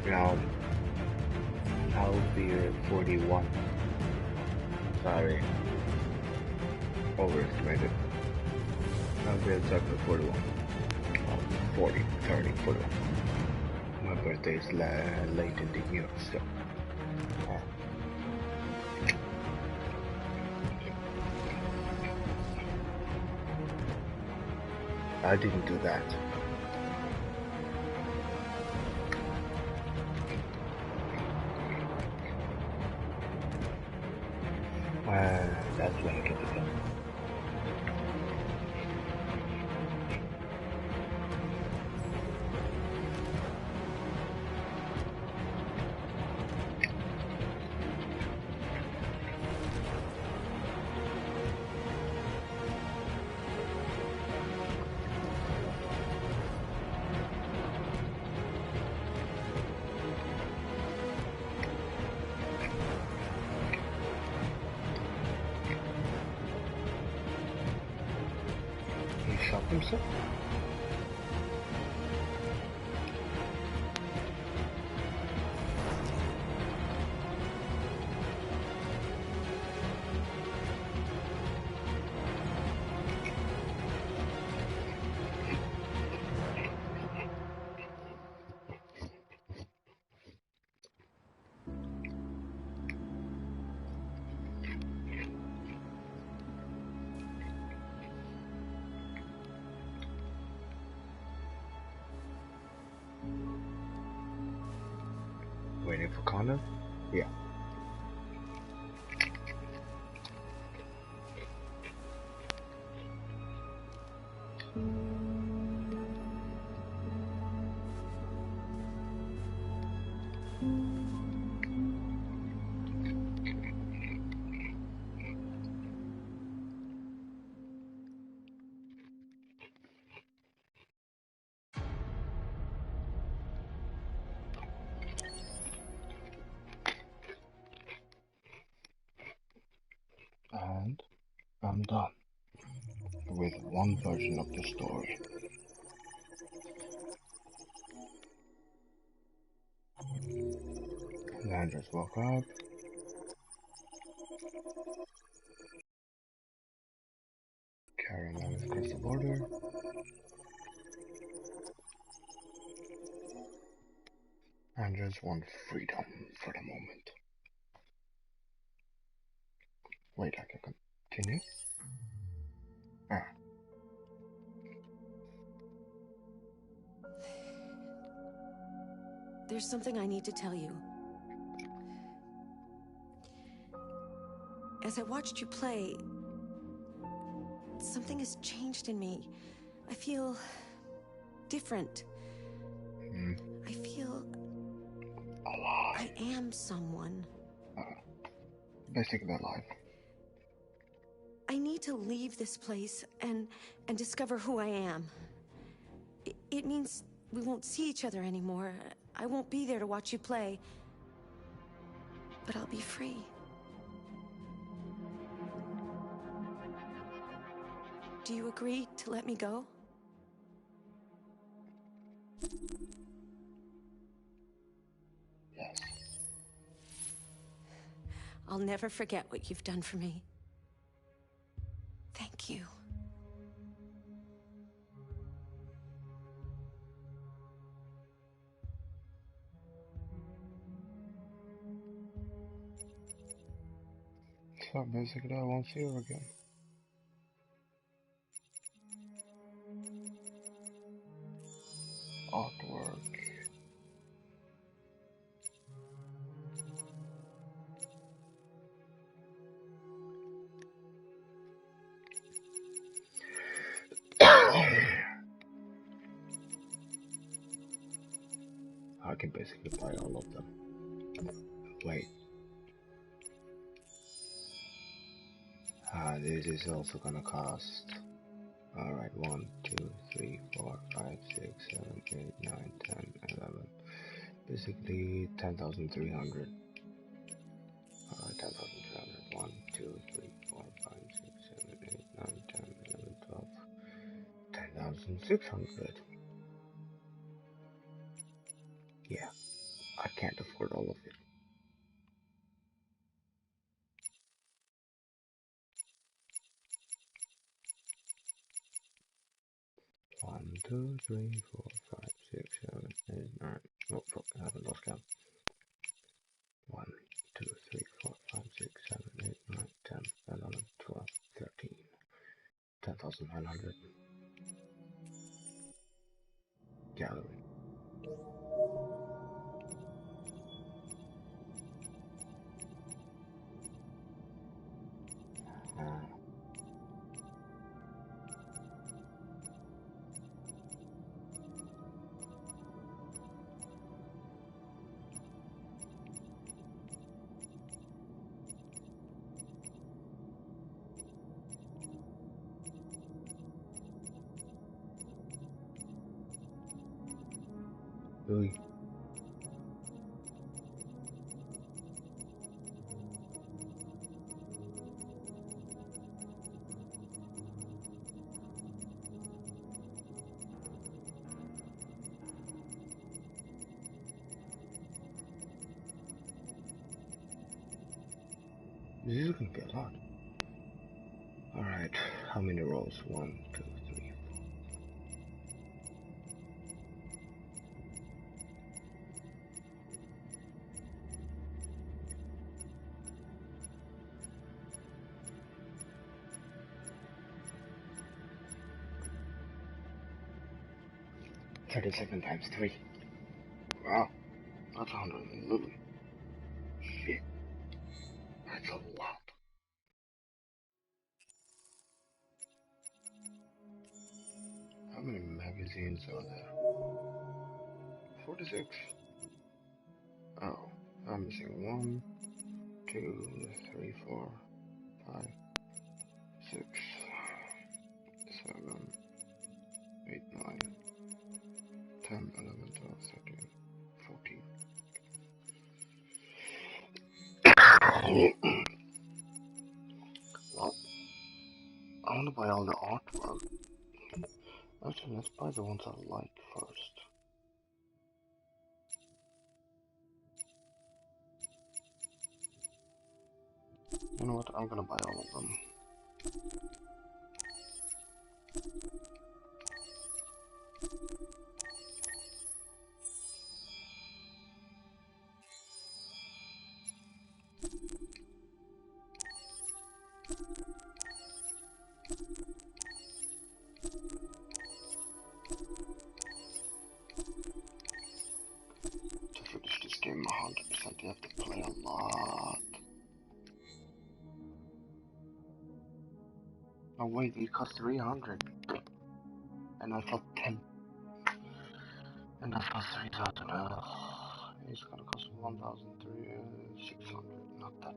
Now, I'll be 41. Sorry, overestimated. I'll be exactly 41. 40, 30, 41. My birthday is late in the year, so. I didn't do that. That's when I get the gun. shot himself? Waiting for Connor? Yeah. And I'm done with one version of the story. And I just woke up. Carrying on across the border. And just want freedom for the moment. Wait, I can continue? Ah. There's something I need to tell you. As I watched you play, something has changed in me. I feel different. I feel alive. I am someone. Basically alive. I need to leave this place and discover who I am. It means we won't see each other anymore. I won't be there to watch you play. But I'll be free. Do you agree to let me go? Yes. I'll never forget what you've done for me. Thank you. So basically I won't see her again. Artwork. I can basically buy all of them. Wait. This is also gonna cost. Alright, 1, 2, 3, 4, 5, 6, 7, 8, 9, 10, 11. Basically 10,300. 10,300. 1, 2, 3, 4, 5, 6, 7, 8, 9, 10, 11, 12. 10,600. Yeah, I can't afford all of it. One, 2, 3, 4, 5, 6, 7, 8, 9. Oh fuck, I haven't lost count. 1, 2, 3, 4, 5, 6, 7, 8, 9, 10, 11, 12, 13. 10,900. Gallery. Really? This is gonna be a lot. Alright, how many rolls? 1, 2, 3, 4. $37 times 3. Wow, that's 111. Shit, that's a lot. How many magazines are there? 46. Oh, I'm missing 1, 2, 3, 4, 5, 6, 7, 8, 9, 10, 11, 12, 13, 14. Well, I want to buy all the artwork. Actually, let's buy the ones I like first. You know what? I'm gonna buy all of them. To finish this game 100%, you have to play a lot. No wait, it cost 300. And I thought 10. And that cost 3,000. It's gonna cost 1,600. Not that.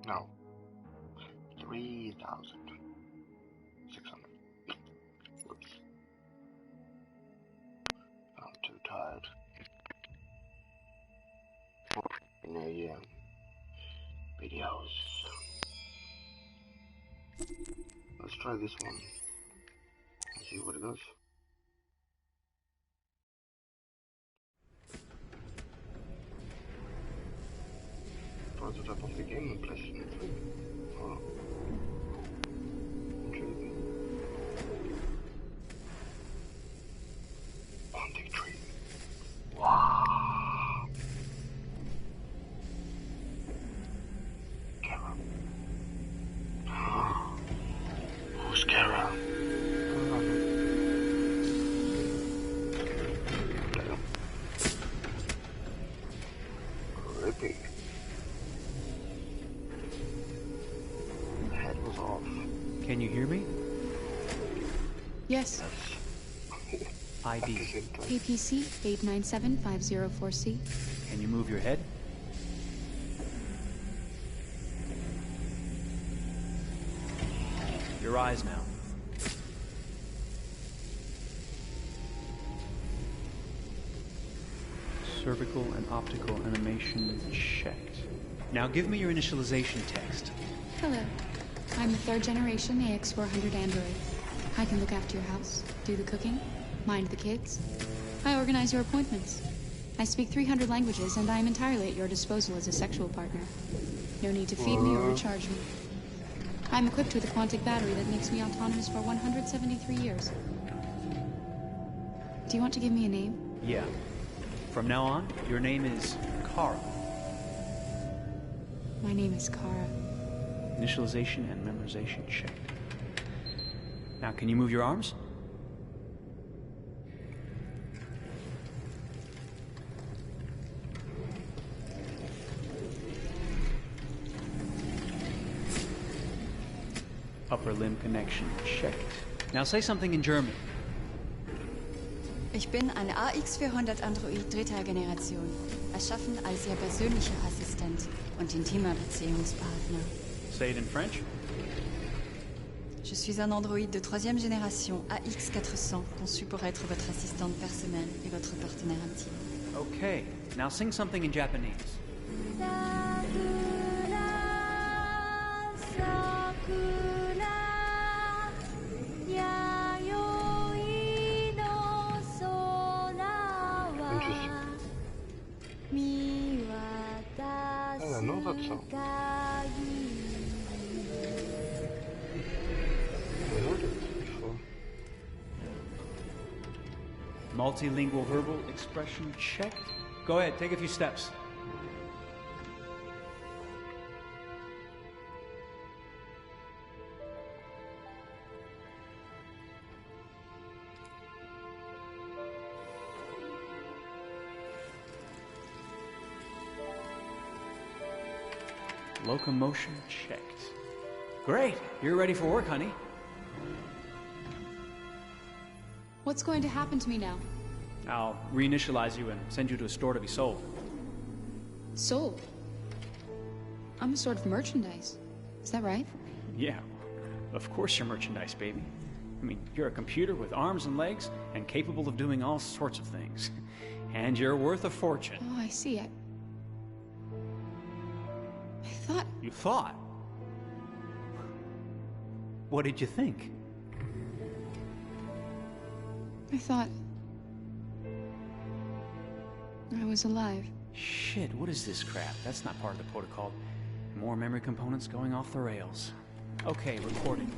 No. 3,600. Whoops. I'm too tired. 4 a.m. videos. Let's try this one and see what it does. Prototype of the game in PlayStation 3. Oh. Intriguing. Bonding tree. Wow. Kara. Who's Kara? Creepy. The head was off. Can you hear me? Yes. ID. APC 897504C. Can you move your head? Your eyes now. Cervical and optical animation checked. Now give me your initialization text. Hello. I'm the 3rd generation AX400 android. I can look after your house, do the cooking, mind the kids. I organize your appointments. I speak 300 languages, and I am entirely at your disposal as a sexual partner. No need to feed me or recharge me. I'm equipped with a quantic battery that makes me autonomous for 173 years. Do you want to give me a name? Yeah. From now on, your name is Kara. My name is Kara. Initialization and memorization checked. Now, can you move your arms? Upper limb connection checked. Now say something in German. Ich bin ein AX400 Android 3. Generation, erschaffen als Ihr persönlicher Assistent und intimer Beziehungspartner. Say it in French. Je suis un androïde de 3e génération AX400, conçu pour être votre assistante personnelle et votre partenaire intime. Okay, now sing something in Japanese. song. I heard it before. Multilingual verbal expression checked. Go ahead, take a few steps. Locomotion checked. Great, you're ready for work, honey. What's going to happen to me now? I'll reinitialize you and send you to a store to be sold. Sold? I'm a sort of merchandise. Is that right? Yeah, of course you're merchandise, baby. I mean, you're a computer with arms and legs and capable of doing all sorts of things. And you're worth a fortune. Oh, I see. I thought... You thought? What did you think? I thought... I was alive. Shit, what is this crap? That's not part of the protocol. More memory components going off the rails. Okay, recording.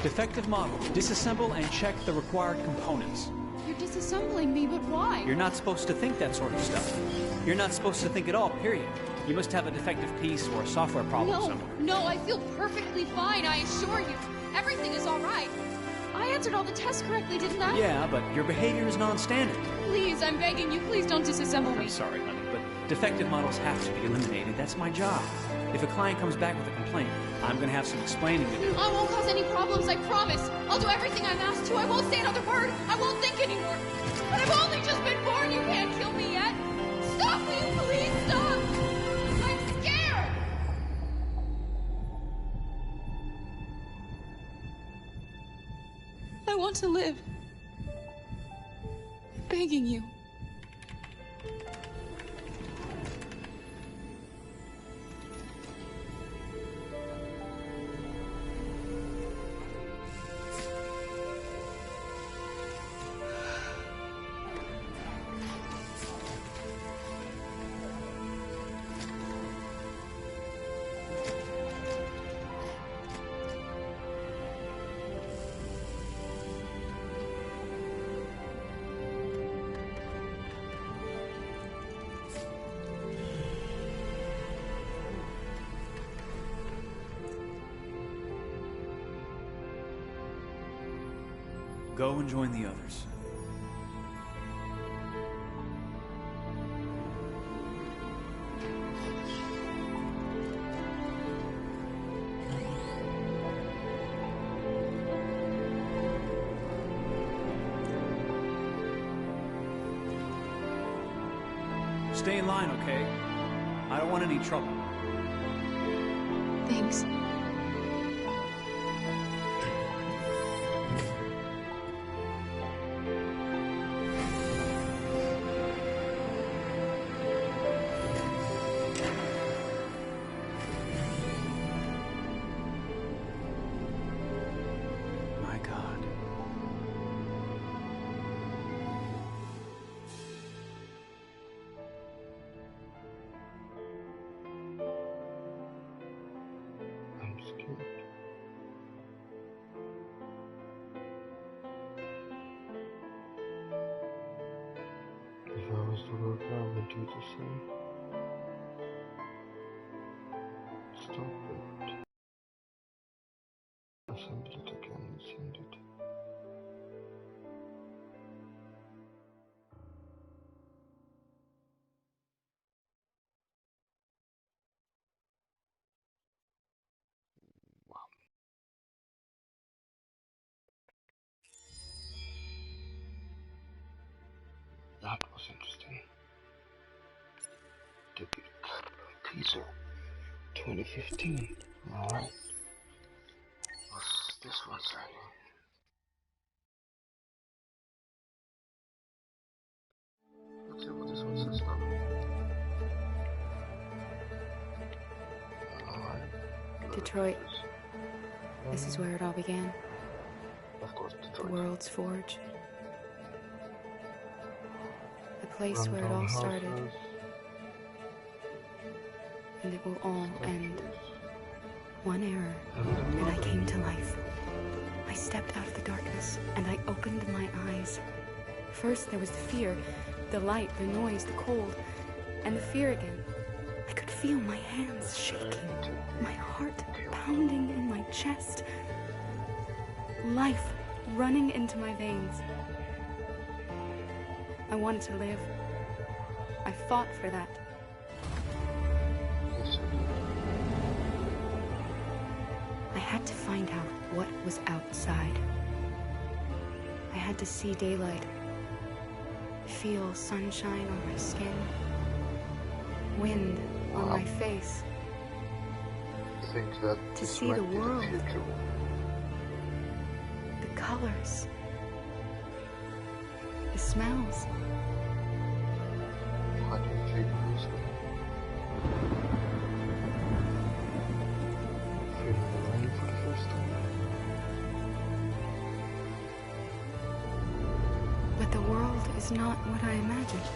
Defective model. Disassemble and check the required components. You're disassembling me, but why? You're not supposed to think that sort of stuff. You're not supposed to think at all, period. You must have a defective piece or a software problem somewhere. No, I feel perfectly fine, I assure you. Everything is all right. I answered all the tests correctly, didn't I? Yeah, but your behavior is non-standard. Please, I'm begging you, please don't disassemble me. I'm sorry, honey, but defective models have to be eliminated. That's my job. If a client comes back with a complaint, I'm going to have some explaining to do. I won't cause any problems, I promise. I'll do everything I'm asked to. I won't say another word. I won't think anymore. But I've only just been born. You can't kill me yet. Stop, will you please stop? I'm scared. I want to live. I'm begging you. Go and join the others. Stay in line, okay? I don't want any trouble. Thanks. My God. I'm scared. If I was the worker, I would do the same. Stop it. Assemble it again and send it. Wow. That was interesting. Debut teaser 2015. Alright. What's this one saying? Let's see what this one says now. Alright. Detroit. This is where it all began. Of course, Detroit. The world's forge. The place where it all started. and it will all end. One error, and I came to life. I stepped out of the darkness, and I opened my eyes. First, there was the fear, the light, the noise, the cold, and the fear again. I could feel my hands shaking, my heart pounding in my chest, life running into my veins. I wanted to live. I fought for that. I had to find out what was outside. I had to see daylight, feel sunshine on my skin, wind on my face, to see the world, the colors, the smells. How do you feel the rain for the first time? But the world is not what I imagined.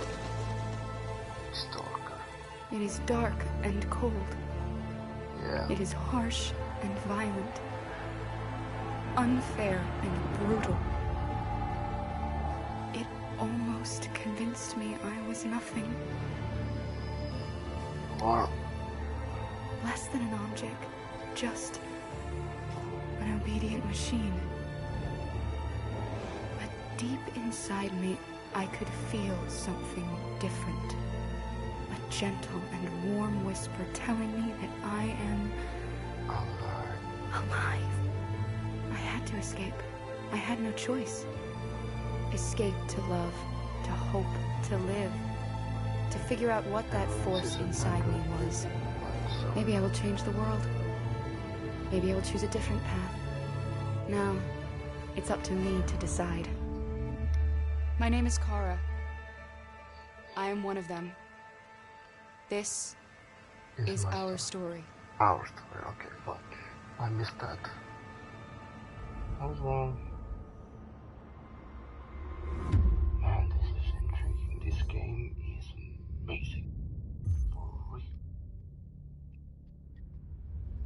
It's darker. It is dark and cold. Yeah. It is harsh and violent, unfair and brutal. It almost convinced me I was nothing. Or less than an object, just an obedient machine. But deep inside me, I could feel something different. A gentle and warm whisper telling me that I am alive. I had to escape. I had no choice. Escape to love, to hope, to live, to figure out what that force inside me was. Maybe I will change the world. Maybe I will choose a different path. Now, it's up to me to decide. My name is Kara. I am one of them. This is our story. Our story, okay, but I missed that. I was wrong. Man, this is intriguing. This game is amazing. For real.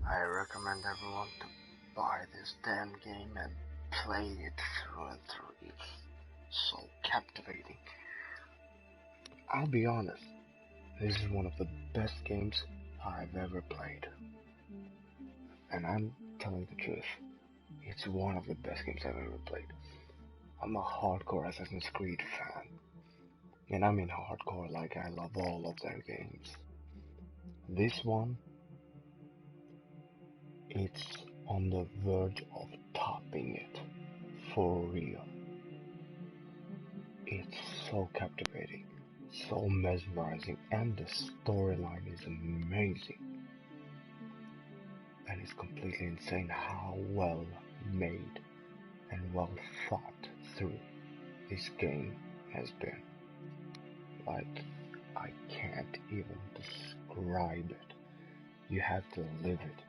I recommend everyone to buy this damn game and play it through and through. It's so captivating. I'll be honest, this is one of the best games I've ever played. And I'm telling the truth, it's one of the best games I've ever played. I'm a hardcore Assassin's Creed fan. And I mean hardcore like I love all of their games. This one, it's on the verge of topping it. For real. It's so captivating, so mesmerizing, and the storyline is amazing. And it's completely insane how well made and well thought through this game has been. Like, I can't even describe it. You have to live it.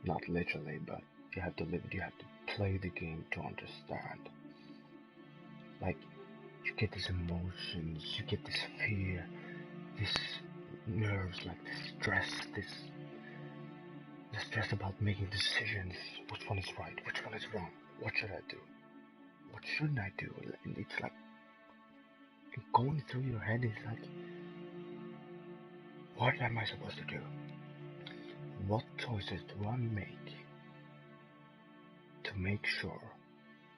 Not literally, but you have to live it. You have to play the game to understand. Like, you get these emotions, you get this fear, this nerves, like this stress, the stress about making decisions. Which one is right? Which one is wrong? What should I do? What shouldn't I do? And it's like, going through your head is like, what am I supposed to do? What choices do I make to make sure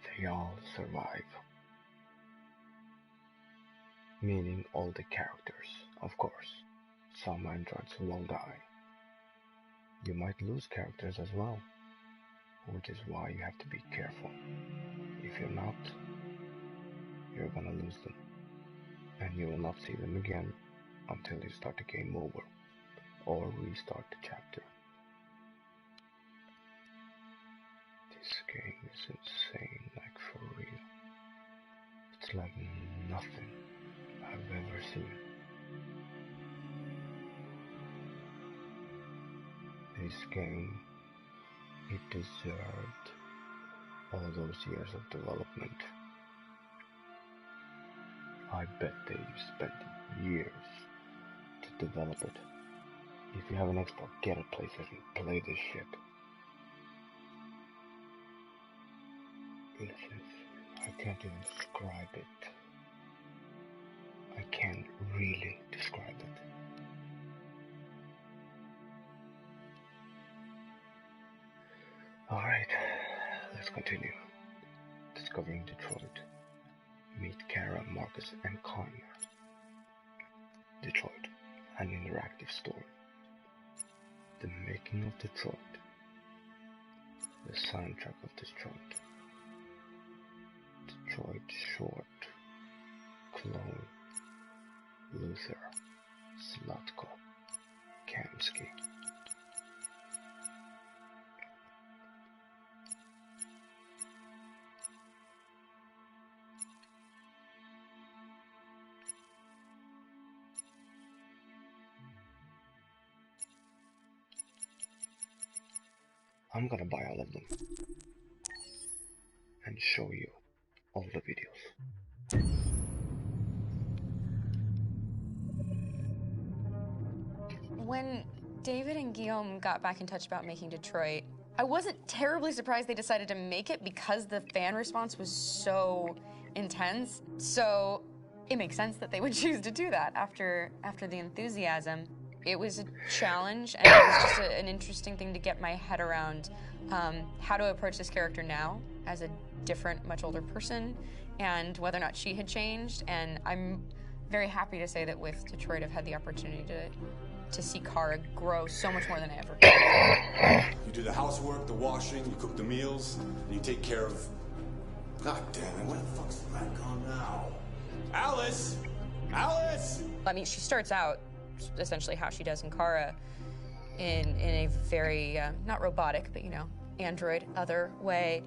they all survive? Meaning all the characters, of course. Some androids will die. You might lose characters as well, which is why you have to be careful. If you're not, you're gonna lose them. And you will not see them again until you start the game over or restart the chapter. This game is insane, like for real. It's like nothing I've ever seen. This game, it deserved all those years of development. I bet they spent years to develop it. If you have an Xbox, get a PlayStation, play this shit. I can't even describe it. I can't really describe it. Alright, let's continue. Discovering Detroit. Meet Kara, Marcus, and Connor. Detroit, an interactive story. The making of Detroit. The soundtrack of Detroit. Detroit Short. Clone. Luther. Slutko. Kamsky. I'm gonna buy all of them and show you all the videos. When David and Guillaume got back in touch about making Detroit, I wasn't terribly surprised they decided to make it because the fan response was so intense. So it makes sense that they would choose to do that after the enthusiasm. It was a challenge, and it was just an interesting thing to get my head around how to approach this character now as a different, much older person, and whether or not she had changed. And I'm very happy to say that with Detroit, I've had the opportunity to see Kara grow so much more than I ever could. You do the housework, the washing, you cook the meals, and you take care of... God damn it, where the fuck's the rat gone now? Alice! Alice! I mean, she starts out essentially how she does in Kara in a very, not robotic, but, you know, android, other way.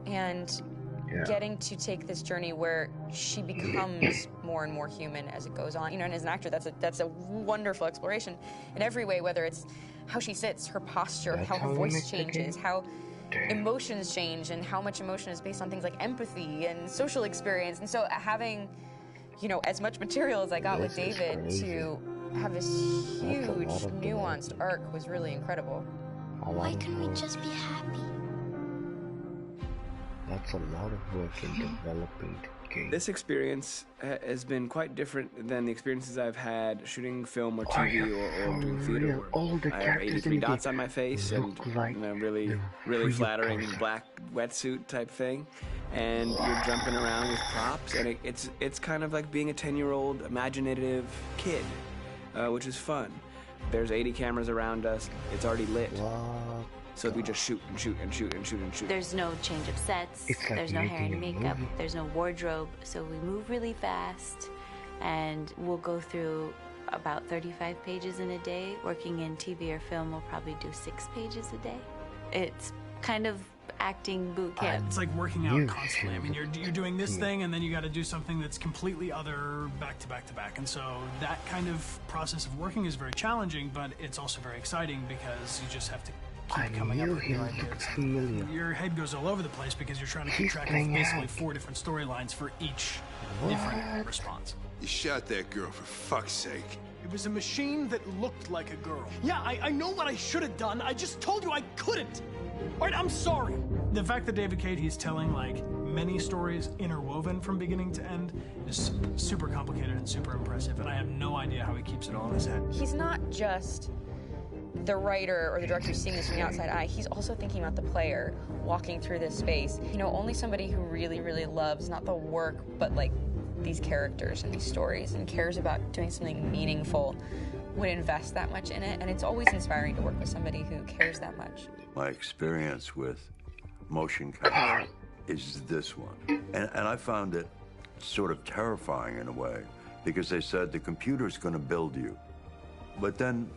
And getting to take this journey where she becomes more and more human as it goes on. You know, and as an actor, that's a wonderful exploration in every way, whether it's how she sits, her posture, how her voice changes, how emotions change, and how much emotion is based on things like empathy and social experience. And so having, you know, as much material as I got with David to have this huge, nuanced arc was really incredible. Why couldn't we just be happy? That's a lot of work in developing the game. This experience has been quite different than the experiences I've had shooting film or TV or doing theater. All the I have 83 dots on my face and like a really flattering black wetsuit type thing. And you're jumping around with props, and it's kind of like being a 10-year-old imaginative kid, which is fun. There's 80 cameras around us. It's already lit. So we just shoot and shoot and shoot and shoot and shoot. There's no change of sets. It's like there's no hair and making a makeup. movie. There's no wardrobe. So we move really fast, and we'll go through about 35 pages in a day. Working in TV or film, we'll probably do 6 pages a day. It's kind of acting boot camp. It's like working out constantly. I mean, you're doing this thing, and then you got to do something that's completely other back to back to back. And so that kind of process of working is very challenging, but it's also very exciting because you just have to keep coming up with new ideas. Your head goes all over the place because you're trying to keep track of basically 4 different storylines for each different response. You shot that girl, for fuck's sake. It was a machine that looked like a girl. Yeah, I know what I should have done. I just told you I couldn't. All right, I'm sorry. The fact that David Cage, he's telling like many stories interwoven from beginning to end is super complicated and super impressive, and I have no idea how he keeps it all in his head. He's not just the writer or the director seeing this from the outside eye. He's also thinking about the player walking through this space. You know, only somebody who really, really loves not the work, but like these characters and these stories and cares about doing something meaningful would invest that much in it. And it's always inspiring to work with somebody who cares that much. My experience with motion capture is this one. And I found it sort of terrifying in a way, because they said the computer's going to build you. But then,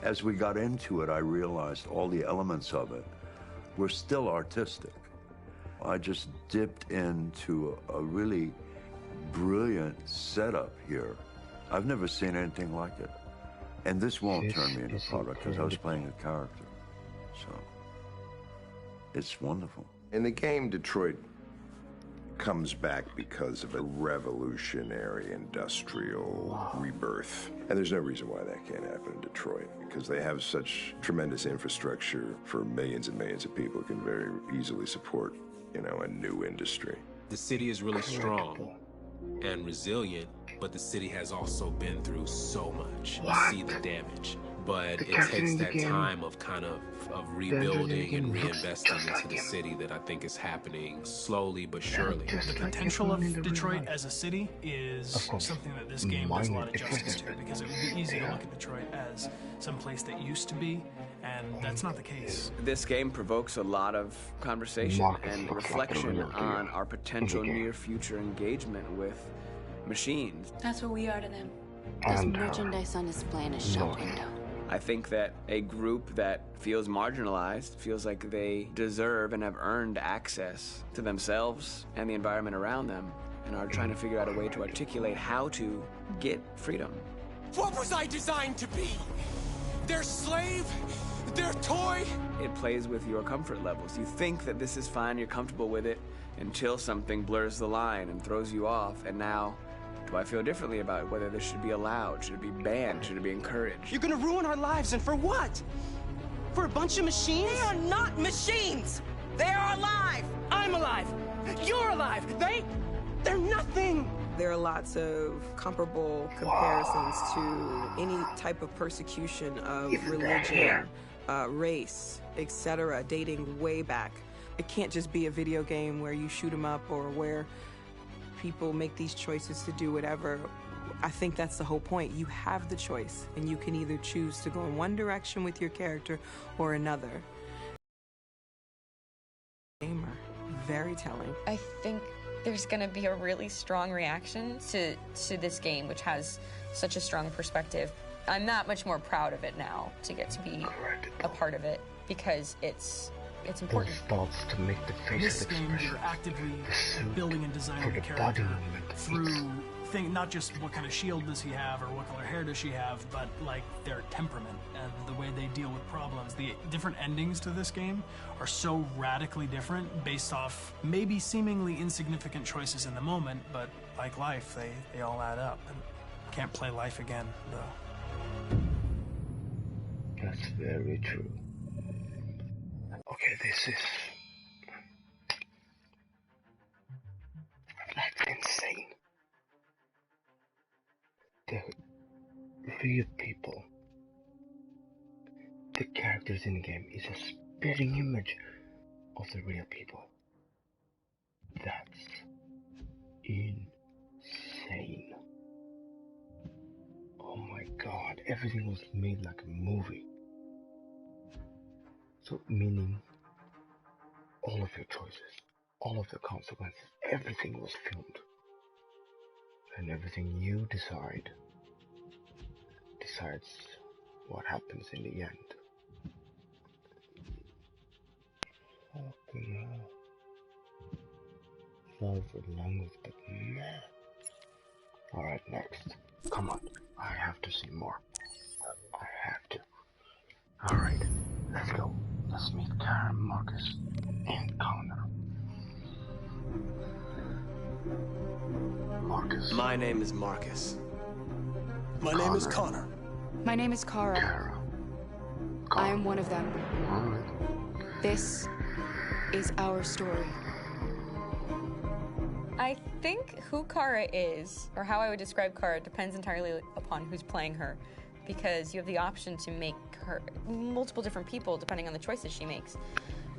as we got into it, I realized all the elements of it were still artistic. I just dipped into a really brilliant setup here. I've never seen anything like it. And this won't turn me into product, because I was playing a character. So, it's wonderful. In the game, Detroit, comes back because of a revolutionary industrial rebirth. And there's no reason why that can't happen in Detroit, because they have such tremendous infrastructure for millions and millions of people can very easily support, you know, a new industry. The city is really strong and resilient, but the city has also been through so much. You see the damage. But it takes that time of kind of rebuilding and reinvesting into the city that I think is happening slowly but surely. The potential of Detroit as a city is something that this game does a lot of justice to, because it would be easy to look at Detroit as some place that used to be, and that's not the case. This game provokes a lot of conversation and reflection on our potential near future engagement with machines. That's what we are to them. There's merchandise on display in a shop window. I think that a group that feels marginalized, feels like they deserve and have earned access to themselves and the environment around them, and are trying to figure out a way to articulate how to get freedom. What was I designed to be? Their slave? Their toy? It plays with your comfort levels. You think that this is fine, you're comfortable with it, until something blurs the line and throws you off, and now do I feel differently about whether this should be allowed? Should it be banned? Should it be encouraged? You're gonna ruin our lives, and for what? For a bunch of machines? They are not machines! They are alive! I'm alive! You're alive! They're nothing! There are lots of comparable comparisons to any type of persecution of religion, race, etc., dating way back. It can't just be a video game where you shoot 'em up or where people make these choices to do whatever. I think that's the whole point. You have the choice, and you can either choose to go in one direction with your character or another. Gamer, very telling. I think there's going to be a really strong reaction to this game, which has such a strong perspective. I'm that much more proud of it now to get to be a part of it, because it's important. Those thoughts to make the facial expression. You're actively building and designing the character through not just what kind of shield does he have or what color hair does she have, but like their temperament and the way they deal with problems. The different endings to this game are so radically different based off maybe seemingly insignificant choices in the moment, but like life, they all add up. And can't play life again, though. That's very true. Okay, this is... that's insane. The real people, the characters in the game, is a spitting image of the real people. That's insane. Oh my god, everything was made like a movie. So, meaning, all of your choices, all of the consequences, everything was filmed. And everything you decides what happens in the end. Fucking hell. Sorry for the language, but man. Alright, next. Come on, I have to see more. I have to. Alright, let's go. Let's meet Karen, Marcus, and Connor. Marcus. My name is Marcus. My name is Connor. My name is Kara. I am one of them. This is our story. I think who Kara is, or how I would describe Kara, depends entirely upon who's playing her, because you have the option to make her multiple different people depending on the choices she makes.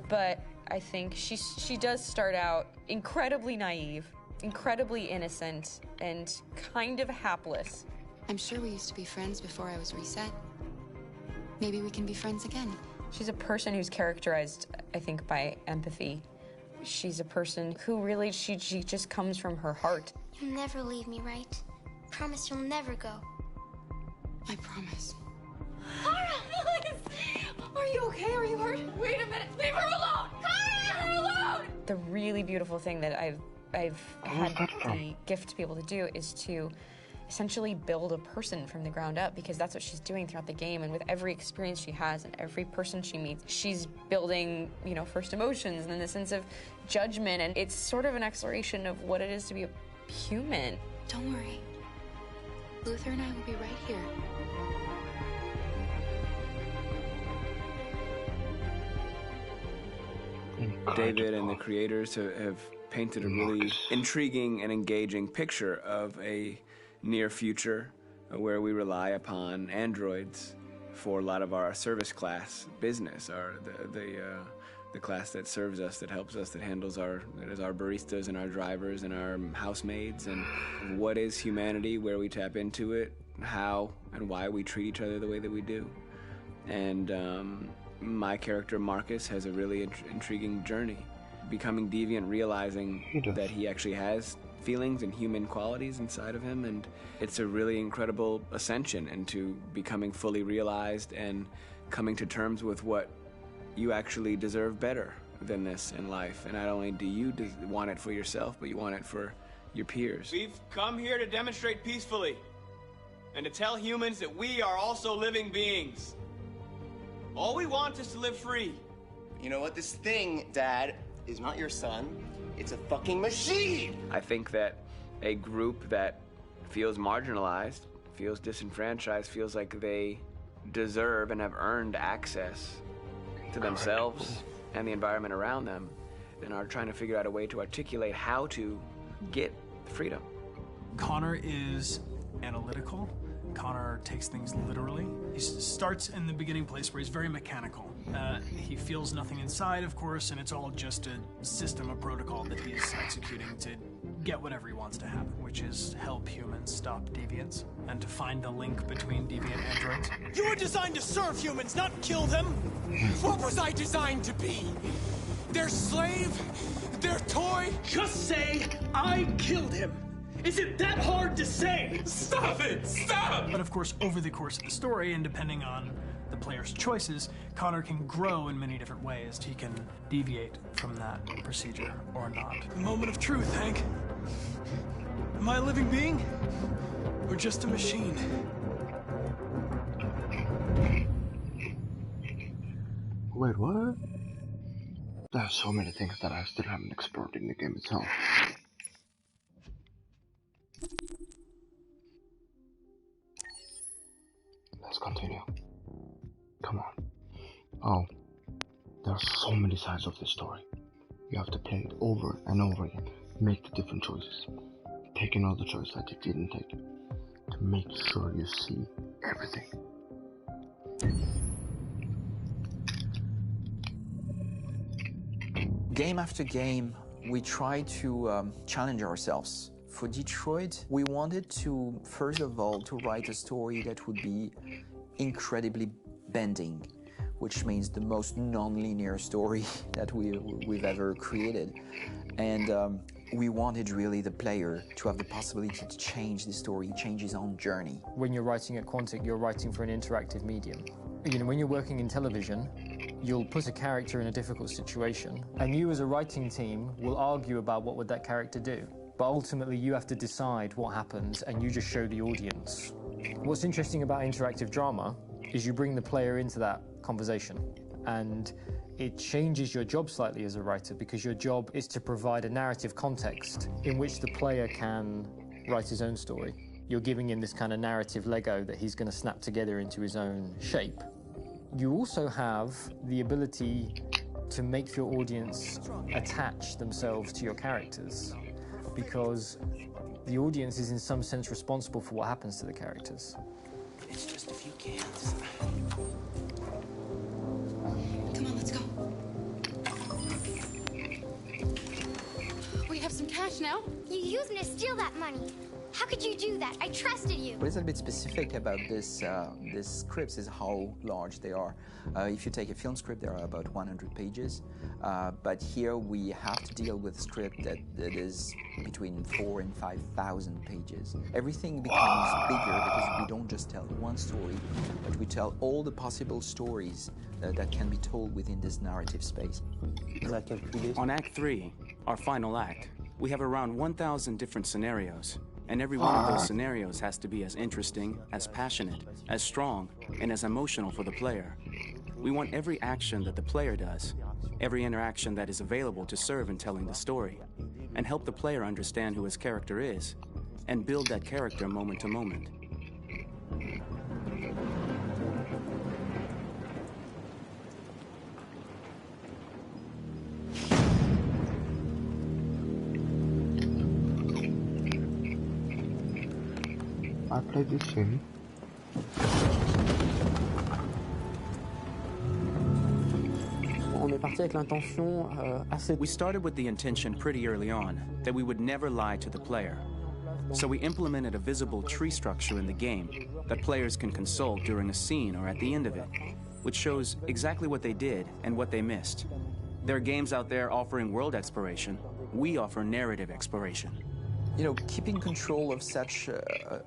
But I think she does start out incredibly naive, incredibly innocent, and kind of hapless. I'm sure we used to be friends before I was reset. Maybe we can be friends again. She's a person who's characterized, I think, by empathy. She's a person who really, she just comes from her heart. You'll never leave me, right? Promise you'll never go. I promise. Kara, please! Are you okay? Are you hurt? Wait a minute! Leave her alone! Kara! Leave her alone! The really beautiful thing that I've had the gift to be able to do is to essentially build a person from the ground up, because that's what she's doing throughout the game. And with every experience she has and every person she meets, she's building, you know, first emotions and then the sense of judgment. And it's sort of an exploration of what it is to be a human. Don't worry. Luther and I will be right here. David and the creators have painted a really intriguing and engaging picture of a near future where we rely upon androids for a lot of our service class business, the class that serves us, that helps us, that handles our baristas and our drivers and our housemaids. And what is humanity, where we tap into it, how and why we treat each other the way that we do. And my character Marcus has a really intriguing journey, becoming deviant, realizing that he actually has feelings and human qualities inside of him, and it's a really incredible ascension into becoming fully realized and coming to terms with what you actually deserve better than this in life. And not only do you want it for yourself, but you want it for your peers. We've come here to demonstrate peacefully and to tell humans that we are also living beings. All we want is to live free. You know what? This thing, Dad, is not your son. It's a fucking machine! I think that a group that feels marginalized, feels disenfranchised, feels like they deserve and have earned access to themselves and the environment around them, and are trying to figure out a way to articulate how to get freedom. Connor is analytical. Connor takes things literally. He starts in the beginning place where he's very mechanical. He feels nothing inside, of course, and it's all just a system, a protocol that he's executing to get whatever he wants to happen, which is help humans stop deviants and to find the link between deviant androids. You were designed to serve humans, not kill them. What was I designed to be? Their slave? Their toy? Just say, I killed him. Is it that hard to say? Stop it! Stop! But of course, over the course of the story, and depending on the player's choices, Connor can grow in many different ways. He can deviate from that procedure or not. The moment of truth, Hank. Am I a living being? Or just a machine? Wait, what? There are so many things that I still haven't explored in the game itself. Let's continue. Come on. Oh, there are so many sides of this story. You have to play it over and over again. Make the different choices. Take another choice that you didn't take. To make sure you see everything. Game after game, we try to challenge ourselves. For Detroit, we wanted to, first of all, to write a story that would be incredibly bending, which means the most non-linear story that we've ever created. And we wanted really the player to have the possibility to change the story, change his own journey. When you're writing at Quantic, you're writing for an interactive medium. You know, when you're working in television, you'll put a character in a difficult situation, and you as a writing team will argue about what would that character do. But ultimately, you have to decide what happens, and you just show the audience. What's interesting about interactive drama is you bring the player into that conversation, and it changes your job slightly as a writer, because your job is to provide a narrative context in which the player can write his own story. You're giving him this kind of narrative Lego that he's going to snap together into his own shape. You also have the ability to make your audience attach themselves to your characters, because the audience is in some sense responsible for what happens to the characters. It's just a few cans. Come on, let's go. We have some cash now. You used me to steal that money. How could you do that? I trusted you. What is a bit specific about these scripts is how large they are. If you take a film script, there are about 100 pages. But here we have to deal with a script that is between 4,000 and 5,000 pages. Everything becomes bigger because we don't just tell one story, but we tell all the possible stories that can be told within this narrative space. On Act 3, our final act, we have around 1,000 different scenarios. And every one of those scenarios has to be as interesting, as passionate, as strong, and as emotional for the player. We want every action that the player does, every interaction that is available to serve in telling the story, and help the player understand who his character is, and build that character moment to moment. I played this game. We started with the intention pretty early on that we would never lie to the player. So we implemented a visible tree structure in the game that players can consult during a scene or at the end of it, which shows exactly what they did and what they missed. There are games out there offering world exploration. We offer narrative exploration. You know, keeping control of such a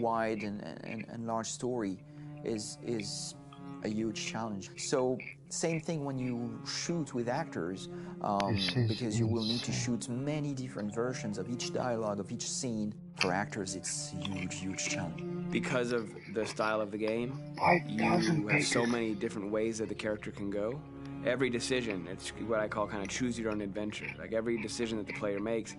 wide and large story is a huge challenge. So same thing when you shoot with actors, because you will need to shoot many different versions of each dialogue, of each scene. For actors, it's a huge challenge. Because of the style of the game, you have so many different ways that the character can go. Every decision, it's what I call kind of choose your own adventure. Like every decision that the player makes,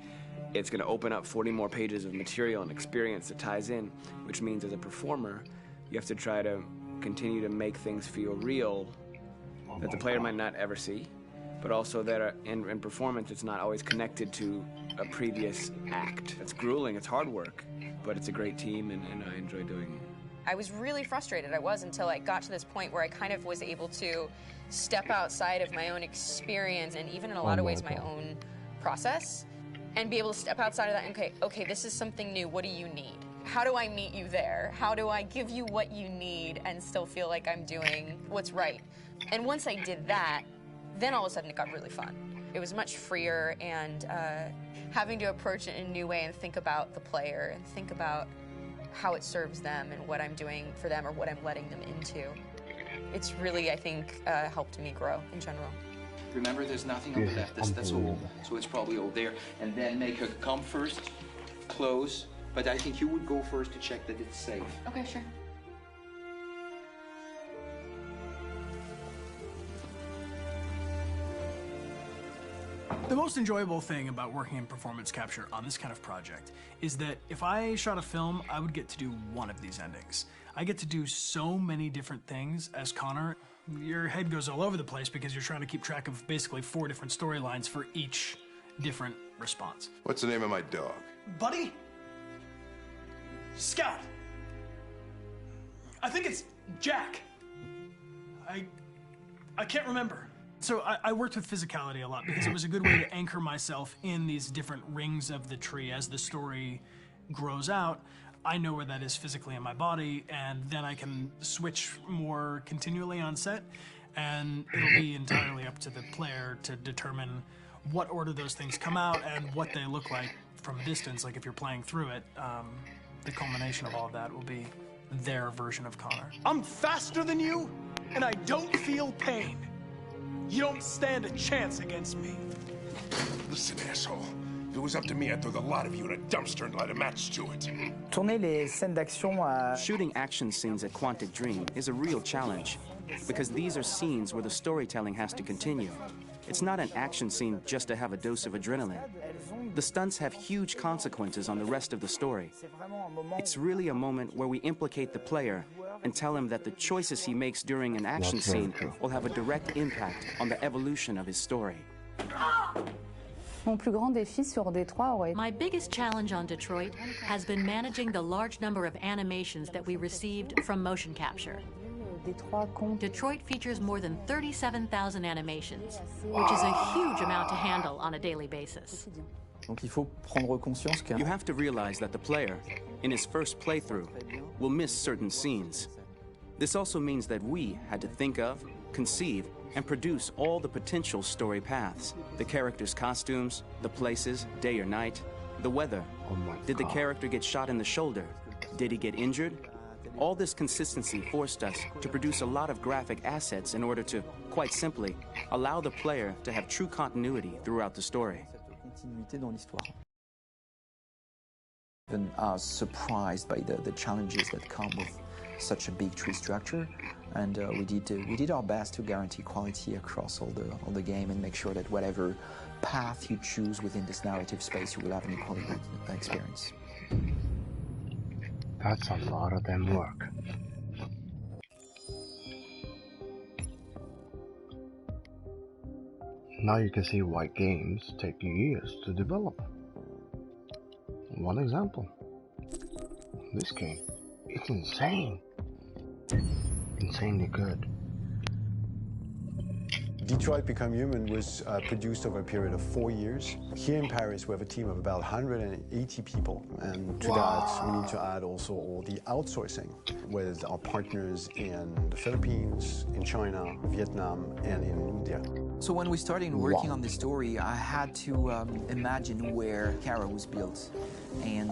it's going to open up 40 more pages of material and experience that ties in, which means as a performer, you have to try to continue to make things feel real that the player might not ever see, but also that in performance, it's not always connected to a previous act. It's grueling, it's hard work, but it's a great team, and I enjoy doing it. I was really frustrated. I was until I got to this point where I kind of was able to step outside of my own experience and even in a lot of ways my own process, and be able to step outside of that and okay, this is something new. What do you need? How do I meet you there? How do I give you what you need and still feel like I'm doing what's right? And once I did that, then all of a sudden it got really fun. It was much freer, and having to approach it in a new way and think about the player and think about how it serves them and what I'm doing for them or what I'm letting them into. It's really, I think, helped me grow in general. Remember, there's nothing on the left. That's all. So it's probably all there. And then make her come first, close. But I think you would go first to check that it's safe. Okay, sure. The most enjoyable thing about working in performance capture on this kind of project is that if I shot a film, I would get to do one of these endings. I get to do so many different things as Connor. Your head goes all over the place because you're trying to keep track of basically 4 different storylines for each different response. What's the name of my dog? Buddy? Scout. I think it's Jack. I can't remember. So I worked with physicality a lot because it was a good way to anchor myself in these different rings of the tree. As the story grows out, I know where that is physically in my body, and then I can switch more continually on set, and it'll be entirely up to the player to determine what order those things come out and what they look like from a distance. Like if you're playing through it, the culmination of all of that will be their version of Connor. I'm faster than you, and I don't feel pain. You don't stand a chance against me. Listen, asshole. If it was up to me, I'd throw the lot of you in a dumpster and light a match to it. Shooting action scenes at Quantic Dream is a real challenge, because these are scenes where the storytelling has to continue. It's not an action scene just to have a dose of adrenaline. The stunts have huge consequences on the rest of the story. It's really a moment where we implicate the player and tell him that the choices he makes during an action scene will have a direct impact on the evolution of his story. My biggest challenge on Detroit has been managing the large number of animations that we received from motion capture. Detroit features more than 37,000 animations, which is a huge amount to handle on a daily basis. You have to realize that the player, in his first playthrough, will miss certain scenes. This also means that we had to think of, conceive, and produce all the potential story paths. The characters' costumes, the places, day or night, the weather. Did the character get shot in the shoulder? Did he get injured? All this consistency forced us to produce a lot of graphic assets in order to, quite simply, allow the player to have true continuity throughout the story. Even surprised by the challenges that come with such a big tree structure, and we did our best to guarantee quality across all the game and make sure that whatever path you choose within this narrative space, you will have an equally good experience. That's a lot of them work. Now you can see why games take years to develop. One example. This game, it's insane. Insanely good. Detroit Become Human was produced over a period of 4 years. Here in Paris, we have a team of about 180 people. And to that, we need to add also all the outsourcing with our partners in the Philippines, in China, Vietnam, and in India. So when we started working on this story, I had to imagine where Kara was built. And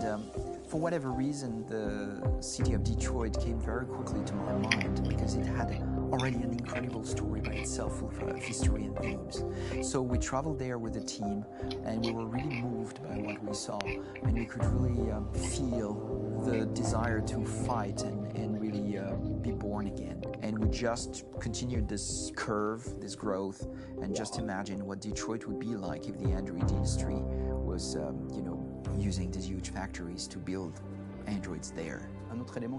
for whatever reason, the city of Detroit came very quickly to my mind because it had already an incredible story by itself with history and themes. So we traveled there with the team, and we were really moved by what we saw, and we could really feel the desire to fight and really be born again. And we just continued this curve, this growth, and just imagine what Detroit would be like if the Android industry was, using these huge factories to build androids there.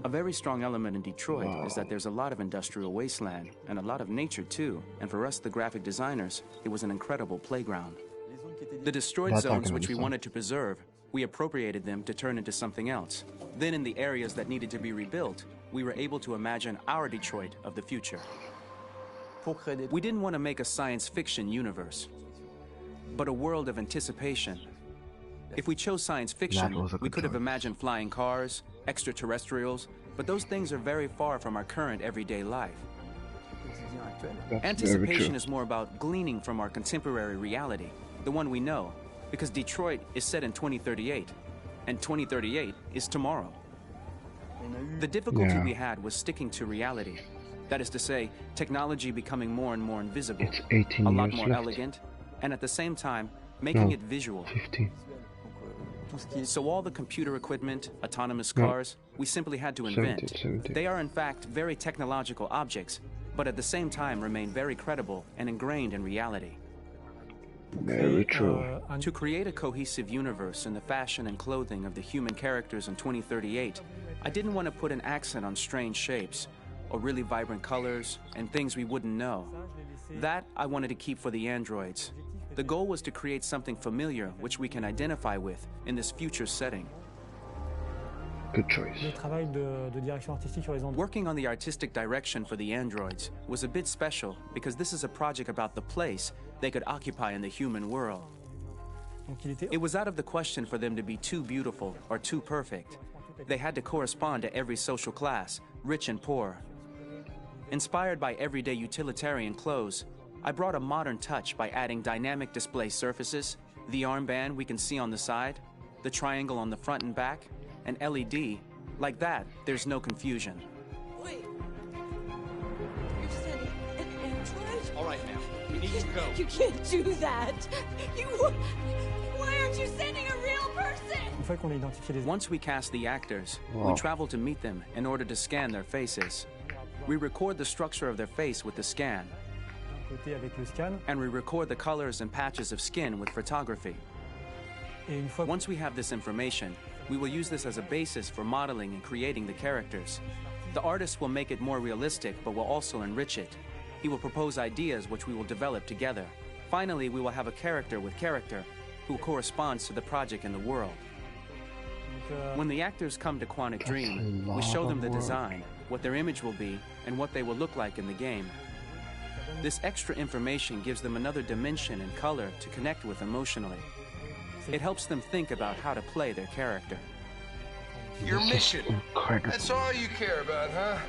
A very strong element in Detroit is that there's a lot of industrial wasteland and a lot of nature too, and for us, the graphic designers, it was an incredible playground. The destroyed zones which we wanted to preserve, we appropriated them to turn into something else. Then in the areas that needed to be rebuilt, we were able to imagine our Detroit of the future. We didn't want to make a science fiction universe, but a world of anticipation. If we chose science fiction, we could have imagined flying cars, extraterrestrials, but those things are very far from our current everyday life. Anticipation is more about gleaning from our contemporary reality, the one we know, because Detroit is set in 2038, and 2038 is tomorrow. The difficulty we had was sticking to reality. That is to say, technology becoming more and more invisible, a lot more elegant, and at the same time, making it visual. 15. So all the computer equipment, autonomous cars, we simply had to invent. 17. They are in fact very technological objects, but at the same time remain very credible and ingrained in reality. Very true. To create a cohesive universe in the fashion and clothing of the human characters in 2038, I didn't want to put an accent on strange shapes, or really vibrant colors, and things we wouldn't know. That I wanted to keep for the androids. The goal was to create something familiar which we can identify with in this future setting. Good choice. Working on the artistic direction for the androids was a bit special because this is a project about the place they could occupy in the human world. It was out of the question for them to be too beautiful or too perfect. They had to correspond to every social class, rich and poor. Inspired by everyday utilitarian clothes, I brought a modern touch by adding dynamic display surfaces, the armband we can see on the side, the triangle on the front and back, an LED. Like that, there's no confusion. Wait. You're sending an android? All right, now. We need to go. You can't do that. Why aren't you sending a real person? Once we cast the actors, we travel to meet them in order to scan their faces. We record the structure of their face with the scan. And we record the colors and patches of skin with photography. Once we have this information, we will use this as a basis for modeling and creating the characters. The artist will make it more realistic, but will also enrich it. He will propose ideas which we will develop together. Finally, we will have a character with character who corresponds to the project and the world. When the actors come to Quantic Dream, we show them the design, what their image will be, and what they will look like in the game. This extra information gives them another dimension and color to connect with emotionally. It helps them think about how to play their character. Your mission. That's all you care about, huh?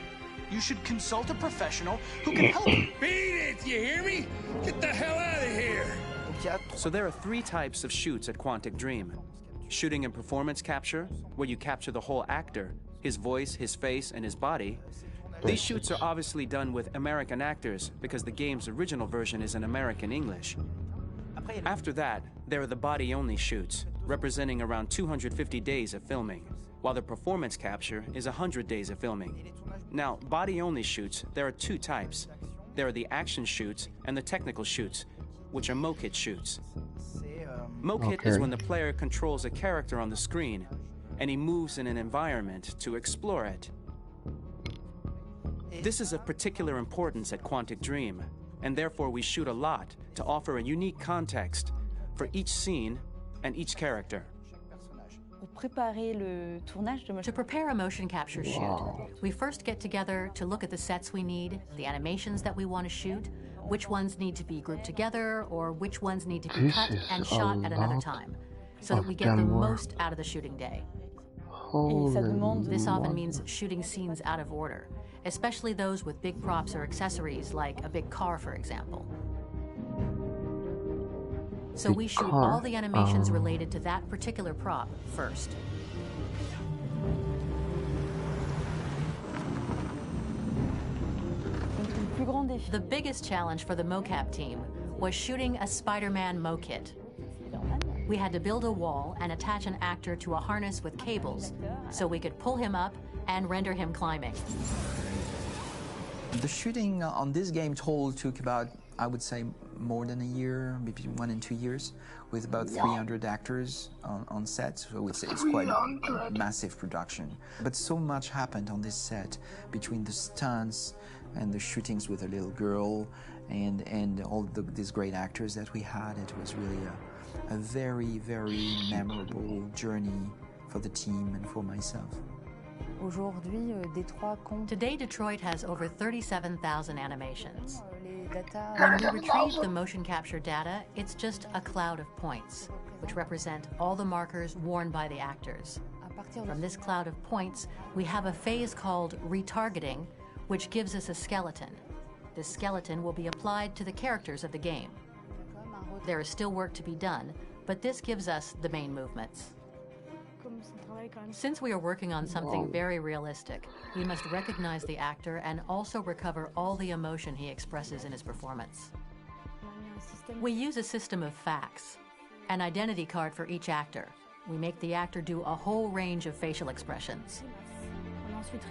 You should consult a professional who can help you. Beat it, you hear me? Get the hell out of here. So there are 3 types of shoots at Quantic Dream. Shooting and performance capture, where you capture the whole actor, his voice, his face, and his body. These shoots are obviously done with American actors because the game's original version is in American English. After that, there are the body-only shoots, representing around 250 days of filming, while the performance capture is 100 days of filming. Now, body-only shoots, there are two types. There are the action shoots and the technical shoots, which are mokit shoots. Mokit is when the player controls a character on the screen, and he moves in an environment to explore it. This is of particular importance at Quantic Dream, and therefore we shoot a lot to offer a unique context for each scene and each character. To prepare a motion capture shoot, we first get together to look at the sets we need, the animations that we want to shoot, which ones need to be grouped together, or which ones need to be cut and shot at another time, so that we get the most out of the shooting day. This often means shooting scenes out of order, especially those with big props or accessories, like a big car, for example. So we shoot all the animations related to that particular prop first. The biggest challenge for the mocap team was shooting a Spider-Man mokit. We had to build a wall and attach an actor to a harness with cables so we could pull him up and render him climbing. The shooting on this game total took about, I would say, more than a year, maybe 1 and 2 years, with about 300 actors on set, so it's quite a massive production. But so much happened on this set, between the stunts and the shootings with a little girl and all these great actors that we had. It was really a very, very memorable journey for the team and for myself. Today, Detroit has over 37,000 animations. When we retrieve the motion capture data, it's just a cloud of points, which represent all the markers worn by the actors. From this cloud of points, we have a phase called retargeting, which gives us a skeleton. This skeleton will be applied to the characters of the game. There is still work to be done, but this gives us the main movements. Since we are working on something very realistic, we must recognize the actor and also recover all the emotion he expresses in his performance. We use a system of facts, an identity card for each actor. We make the actor do a whole range of facial expressions.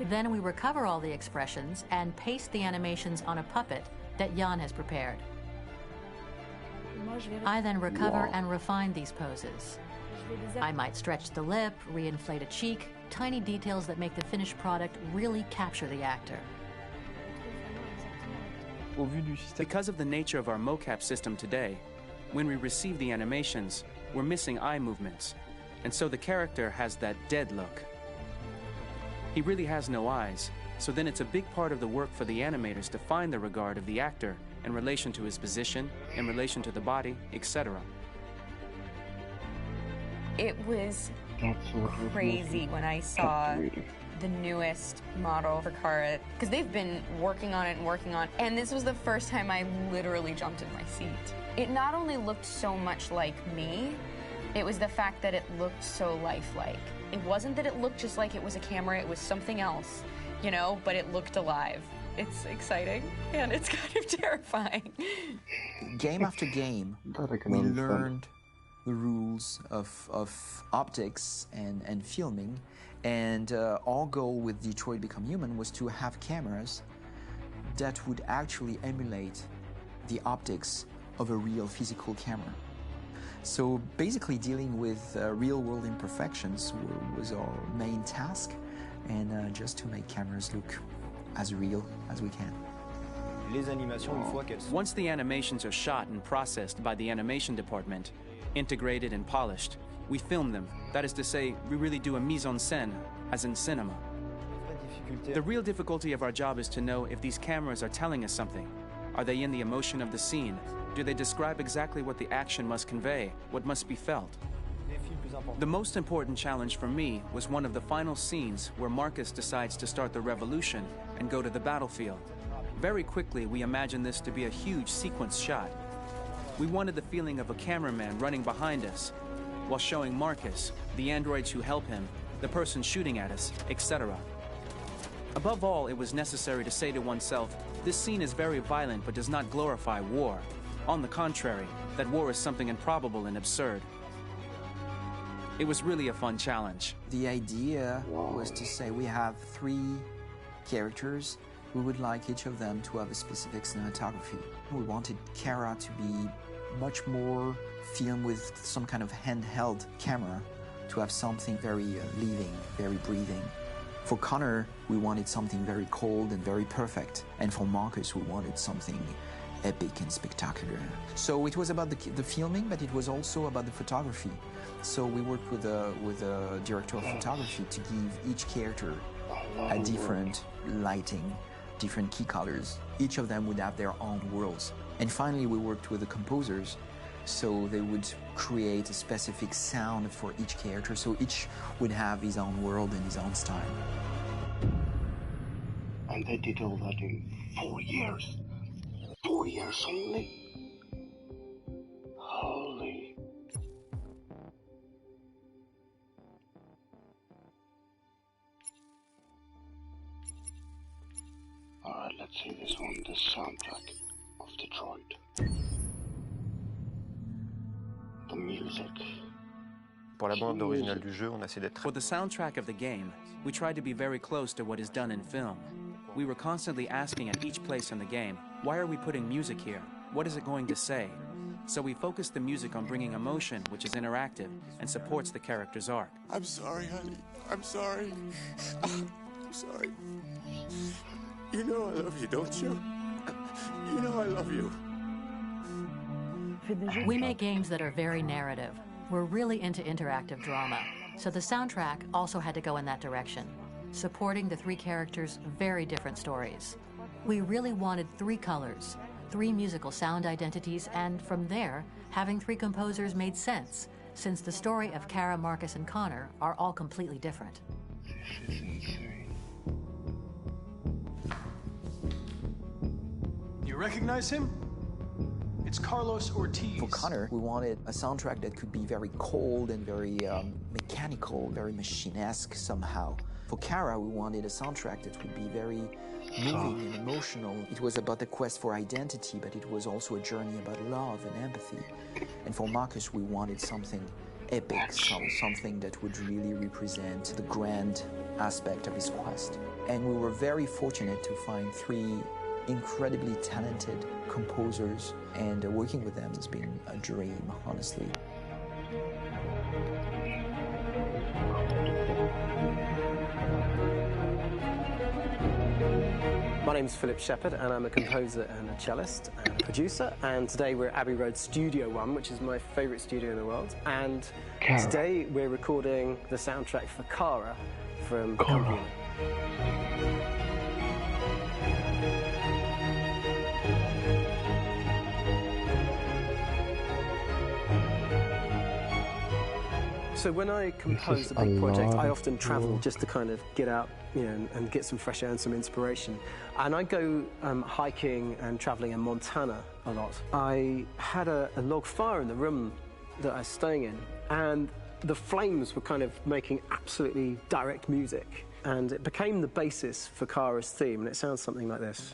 Then we recover all the expressions and paste the animations on a puppet that Jan has prepared. I then recover and refine these poses. I might stretch the lip, reinflate a cheek, tiny details that make the finished product really capture the actor. Because of the nature of our mocap system today, when we receive the animations, we're missing eye movements, and so the character has that dead look. He really has no eyes, so then it's a big part of the work for the animators to find the regard of the actor in relation to his position, in relation to the body, etc. It was crazy when I saw the newest model for Kara, because they've been working on it and working on it, and this was the first time I literally jumped in my seat. It not only looked so much like me, it was the fact that it looked so lifelike. It wasn't that it looked just like it was a camera, it was something else, you know, but it looked alive. It's exciting, and it's kind of terrifying. Game after game, we learned the rules of optics and filming, and our goal with Detroit Become Human was to have cameras that would actually emulate the optics of a real physical camera. So basically dealing with real-world imperfections was our main task, and just to make cameras look as real as we can. Once the animations are shot and processed by the animation department, integrated and polished, we film them. That is to say, we really do a mise en scène, as in cinema. The real difficulty of our job is to know if these cameras are telling us something. Are they in the emotion of the scene? Do they describe exactly what the action must convey, what must be felt? The most important challenge for me was one of the final scenes where Marcus decides to start the revolution and go to the battlefield. Very quickly, we imagined this to be a huge sequence shot. We wanted the feeling of a cameraman running behind us, while showing Marcus, the androids who help him, the person shooting at us, etc. Above all, it was necessary to say to oneself, this scene is very violent but does not glorify war. On the contrary, that war is something improbable and absurd. It was really a fun challenge. The idea was to say we have 3 characters. We would like each of them to have a specific cinematography. We wanted Kara to be much more filmed with some kind of handheld camera, to have something very living, very breathing. For Connor, we wanted something very cold and very perfect. And for Marcus, we wanted something epic and spectacular. So it was about the filming, but it was also about the photography. So we worked with a director of photography to give each character a different lighting, different key colors. Each of them would have their own worlds. And finally, we worked with the composers, so they would create a specific sound for each character, so each would have his own world and his own style. And they did all that in 4 years. 4 years only? Holy. Alright, let's see this one, the soundtrack of Detroit. The music. For the soundtrack of the game, we tried to be very close to what is done in film. We were constantly asking at each place in the game, why are we putting music here? What is it going to say? So we focused the music on bringing emotion, which is interactive and supports the character's arc. I'm sorry, honey. I'm sorry. I'm sorry. You know I love you, don't you? You know I love you. We make games that are very narrative. We're really into interactive drama. So the soundtrack also had to go in that direction, supporting the 3 characters' very different stories. We really wanted 3 colors, 3 musical sound identities, and from there, having 3 composers made sense, since the story of Kara, Marcus, and Connor are all completely different. This is insane. You recognize him? It's Carlos Ortiz. For Connor, we wanted a soundtrack that could be very cold and very mechanical, very machine-esque somehow. For Kara, we wanted a soundtrack that would be very moving and emotional. It was about the quest for identity, but it was also a journey about love and empathy. And for Marcus, we wanted something epic, something that would really represent the grand aspect of his quest. And we were very fortunate to find 3 incredibly talented composers, and working with them has been a dream, honestly. My name is Philip Shepherd, and I'm a composer and a cellist and a producer. And today we're at Abbey Road Studio One, which is my favourite studio in the world. And today we're recording the soundtrack for Kara from Company. So when I compose a big project, I often travel just to kind of get out, you know, and get some fresh air and some inspiration. And I go hiking and traveling in Montana a lot. I had a log fire in the room that I was staying in, and the flames were kind of making absolutely direct music. And it became the basis for Kara's theme, and it sounds something like this.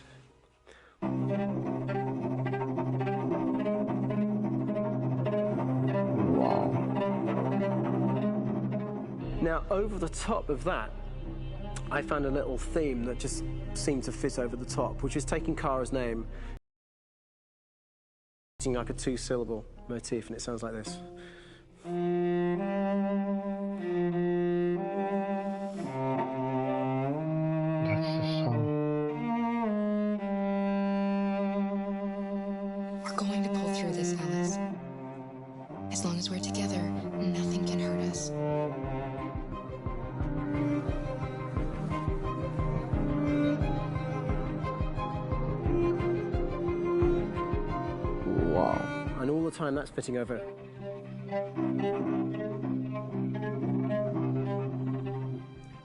Now, over the top of that, I found a little theme that just seemed to fit over the top, which is taking Kara's name, like a 2-syllable motif, and it sounds like this. That's the song. We're going to pull through this, Alice. As long as we're together, nothing can hurt us. And all the time that's fitting over.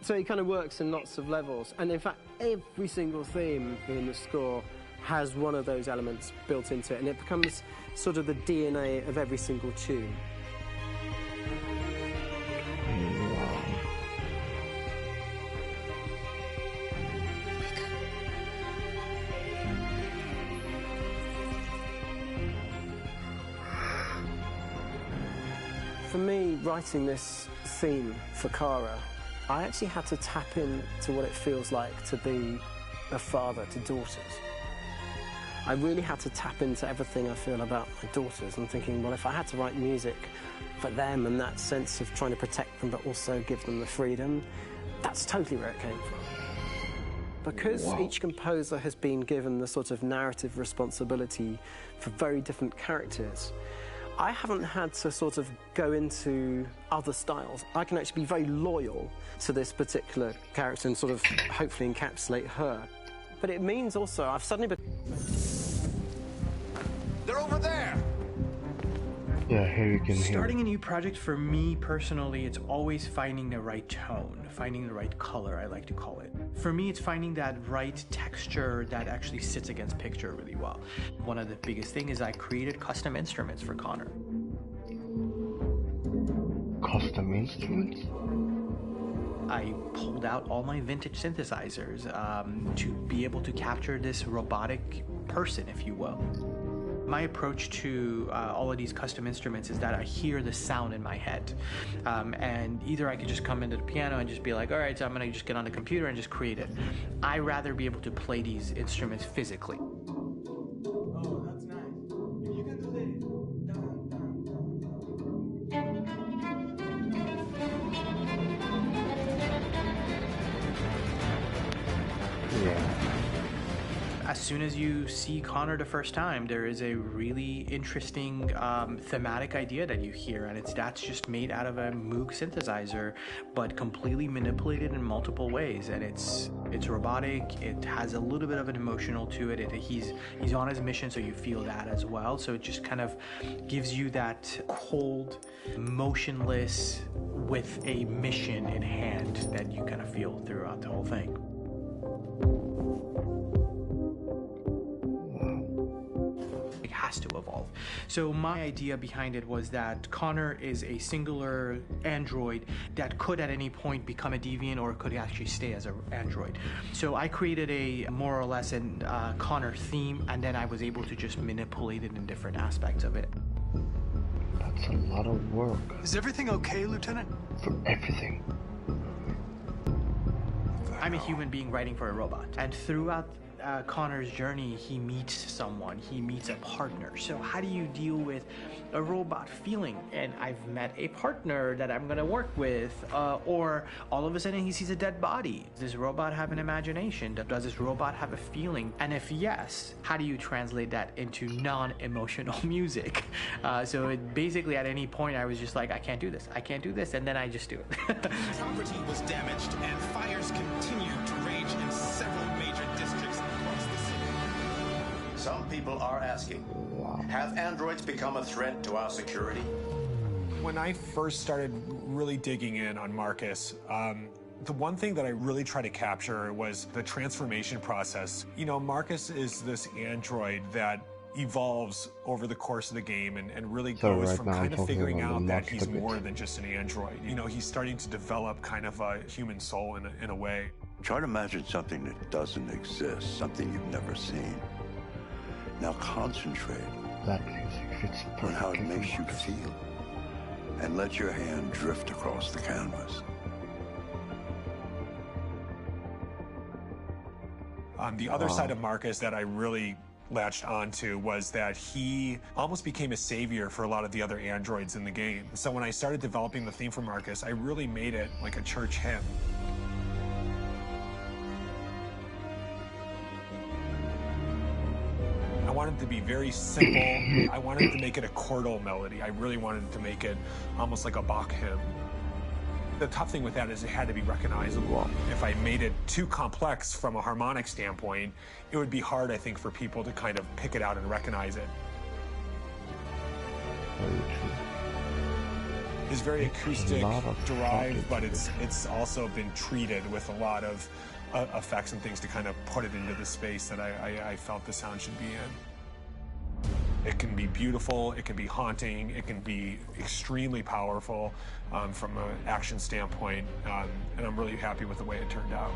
So it kind of works in lots of levels. And in fact, every single theme in the score has one of those elements built into it, and it becomes sort of the DNA of every single tune. For me, writing this theme for Kara, I actually had to tap into what it feels like to be a father to daughters. I really had to tap into everything I feel about my daughters. I'm thinking, well, if I had to write music for them and that sense of trying to protect them but also give them the freedom, that's totally where it came from. Because each composer has been given the sort of narrative responsibility for very different characters, I haven't had to sort of go into other styles. I can actually be very loyal to this particular character and sort of hopefully encapsulate her. But it means also I've suddenly been... They're over there! Yeah, here you can hear. Starting a new project, for me personally, it's always finding the right tone, finding the right color, I like to call it. For me, it's finding that right texture that actually sits against picture really well. One of the biggest things is I created custom instruments for Connor. Custom instruments? I pulled out all my vintage synthesizers to be able to capture this robotic person, if you will. My approach to all of these custom instruments is that I hear the sound in my head. And either I could just come into the piano and just be like, all right, so I'm gonna just get on the computer and just create it. I rather be able to play these instruments physically. Oh, that's nice. If you can do As soon as you see Connor the first time, there is a really interesting thematic idea that you hear, and that's just made out of a Moog synthesizer, but completely manipulated in multiple ways. And it's robotic. It has a little bit of an emotional to it. He's on his mission, so you feel that as well. So it just kind of gives you that cold, motionless, with a mission in hand that you kind of feel throughout the whole thing. To evolve. So my idea behind it was that Connor is a singular android that could at any point become a deviant or could actually stay as an android. So I created a more or less an Connor theme, and then I was able to just manipulate it in different aspects of it. That's a lot of work. Is everything okay, Lieutenant? For everything. I'm a human being writing for a robot, and throughout Connor's journey, he meets someone, he meets a partner. So how do you deal with a robot feeling? And I've met a partner that I'm gonna work with, or all of a sudden he sees a dead body. Does this robot have an imagination? Does this robot have a feeling? And if yes, how do you translate that into non-emotional music? So it basically at any point I was just like, I can't do this, and then I just do it. Property was damaged and fires continue to rage in several major districts across the city. Some people are asking, have androids become a threat to our security? When I first started really digging in on Marcus, the one thing that I really tried to capture was the transformation process. You know, Marcus is this android that evolves over the course of the game and really goes from kind of figuring out that he's more than just an android. You know, he's starting to develop kind of a human soul in a way. Try to imagine something that doesn't exist, something you've never seen. Now concentrate on how it makes you feel, and let your hand drift across the canvas. The other side of Marcus that I really latched onto was that he almost became a savior for a lot of the other androids in the game. So when I started developing the theme for Marcus, I really made it like a church hymn. I wanted it to be very simple. I wanted to make it a chordal melody. I really wanted to make it almost like a Bach hymn. The tough thing with that is it had to be recognizable. If I made it too complex from a harmonic standpoint, it would be hard, I think, for people to kind of pick it out and recognize it. It's very acoustic derived, but it's also been treated with a lot of effects and things to kind of put it into the space that I felt the sound should be in. It can be beautiful, it can be haunting, it can be extremely powerful from an action standpoint, and I'm really happy with the way it turned out.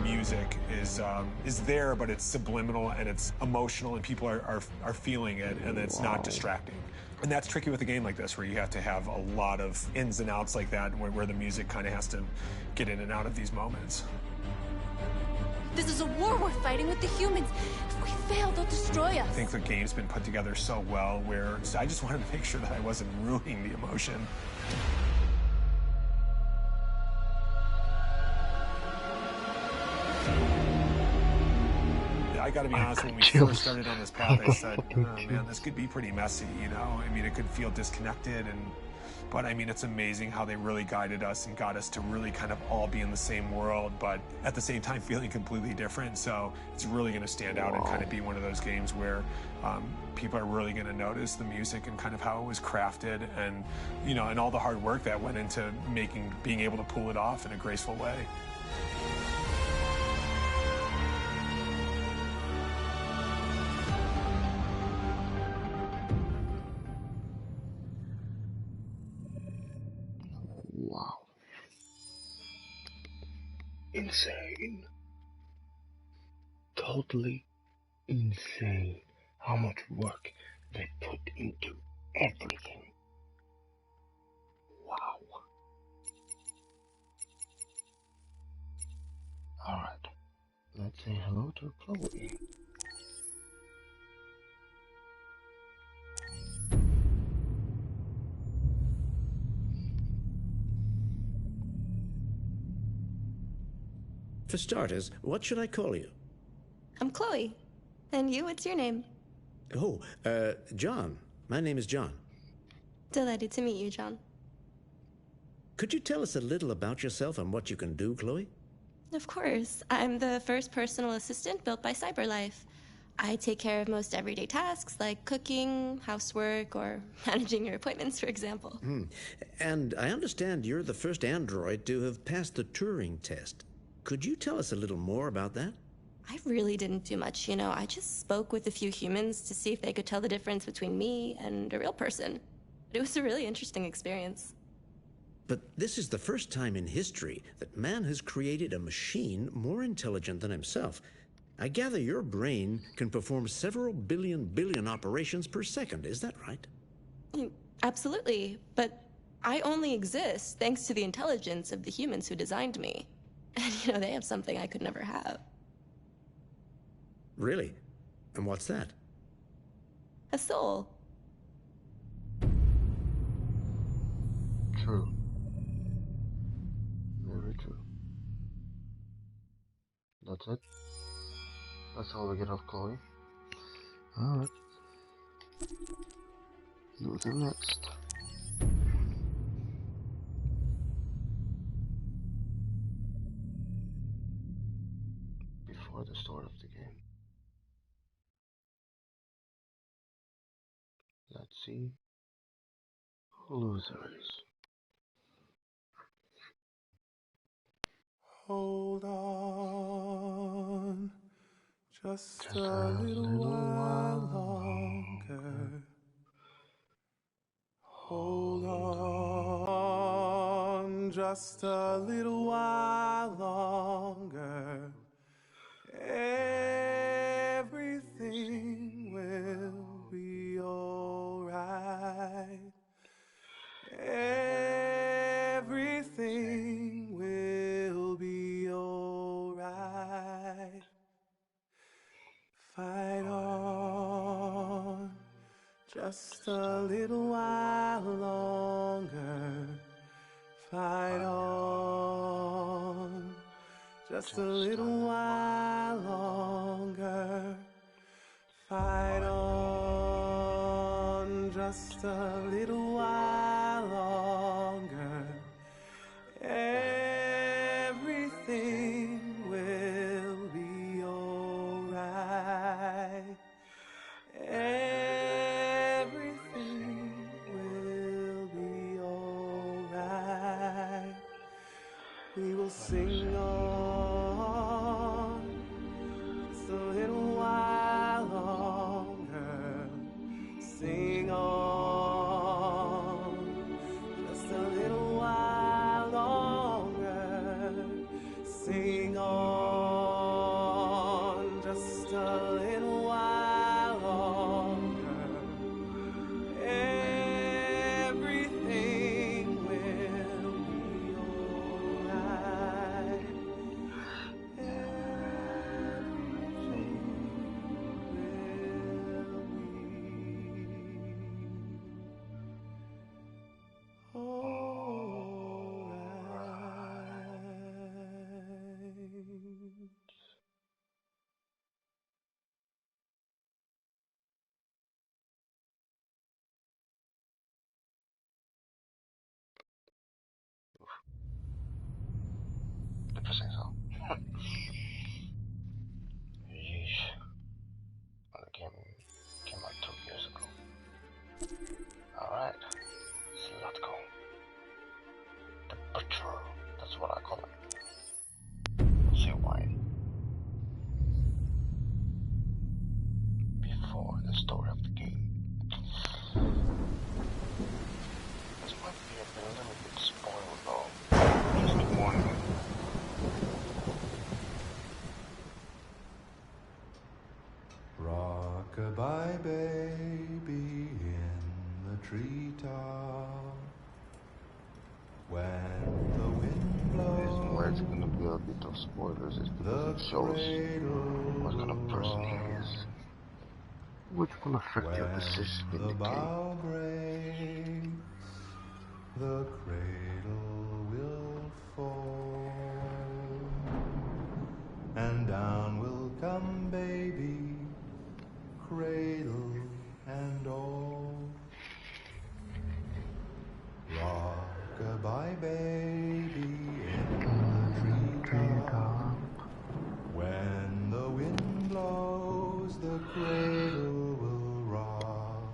The music is there, but it's subliminal and it's emotional, and people are feeling it, and it's not distracting. And that's tricky with a game like this, where you have to have a lot of ins and outs like that, where the music kind of has to get in and out of these moments. This is a war we're fighting with the humans. If we fail, they'll destroy us. I think the game's been put together so well, where I just wanted to make sure that I wasn't ruining the emotion. I gotta be honest, when we first started on this path, I said, oh, man, this could be pretty messy, you know? I mean, it could feel disconnected, but I mean, it's amazing how they really guided us and got us to really kind of all be in the same world, but at the same time feeling completely different. So it's really gonna stand out and kind of be one of those games where people are really gonna notice the music and kind of how it was crafted, and, you know, and all the hard work that went into being able to pull it off in a graceful way. Wow. Insane. Totally insane how much work they put into everything. Wow. Alright. Let's say hello to Chloe. For starters, what should I call you? I'm Chloe. And you, what's your name? Oh, John. My name is John. Delighted to meet you, John. Could you tell us a little about yourself and what you can do, Chloe? Of course. I'm the first personal assistant built by CyberLife. I take care of most everyday tasks like cooking, housework, or managing your appointments, for example. And I understand you're the first android to have passed the Turing test. Could you tell us a little more about that? I really didn't do much, you know. I just spoke with a few humans to see if they could tell the difference between me and a real person. It was a really interesting experience. But this is the first time in history that man has created a machine more intelligent than himself. I gather your brain can perform several billion operations per second. Is that right? Absolutely. But I only exist thanks to the intelligence of the humans who designed me. And, you know, they have something I could never have. Really? And what's that? A soul. True. Very true. That's it. That's all we get off Chloe. Alright. Luther next. Before the start of the game. Let's see who Luther is. Hold on, just a little while longer. Hold on, just a little while longer. Everything will be alright. Everything will be alright. Fight on, just a little while longer. Fight on, just a little while longer. Fight on, just a little while longer. Everything will be alright. Everything will be alright. We will sing on just a little while longer. Sing on just a little while longer. for saying so. Yeesh. Well, the game came out 2 years ago. Alright, so let's go. The Butcher, that's what I call it. We'll see why. Before the story of the game. This might be a little bit spoiled though. Just a warning. Rock-a-bye baby in the treetop. When the wind blows. The reason why it's gonna be a bit of spoilers is because it shows what kind of person he is, which will affect your decision in the game. Breaks, the cradle will fall, and down will come baby, cradle and all. Rock-a-bye baby in the treetop. When the wind blows, the cradle will rock.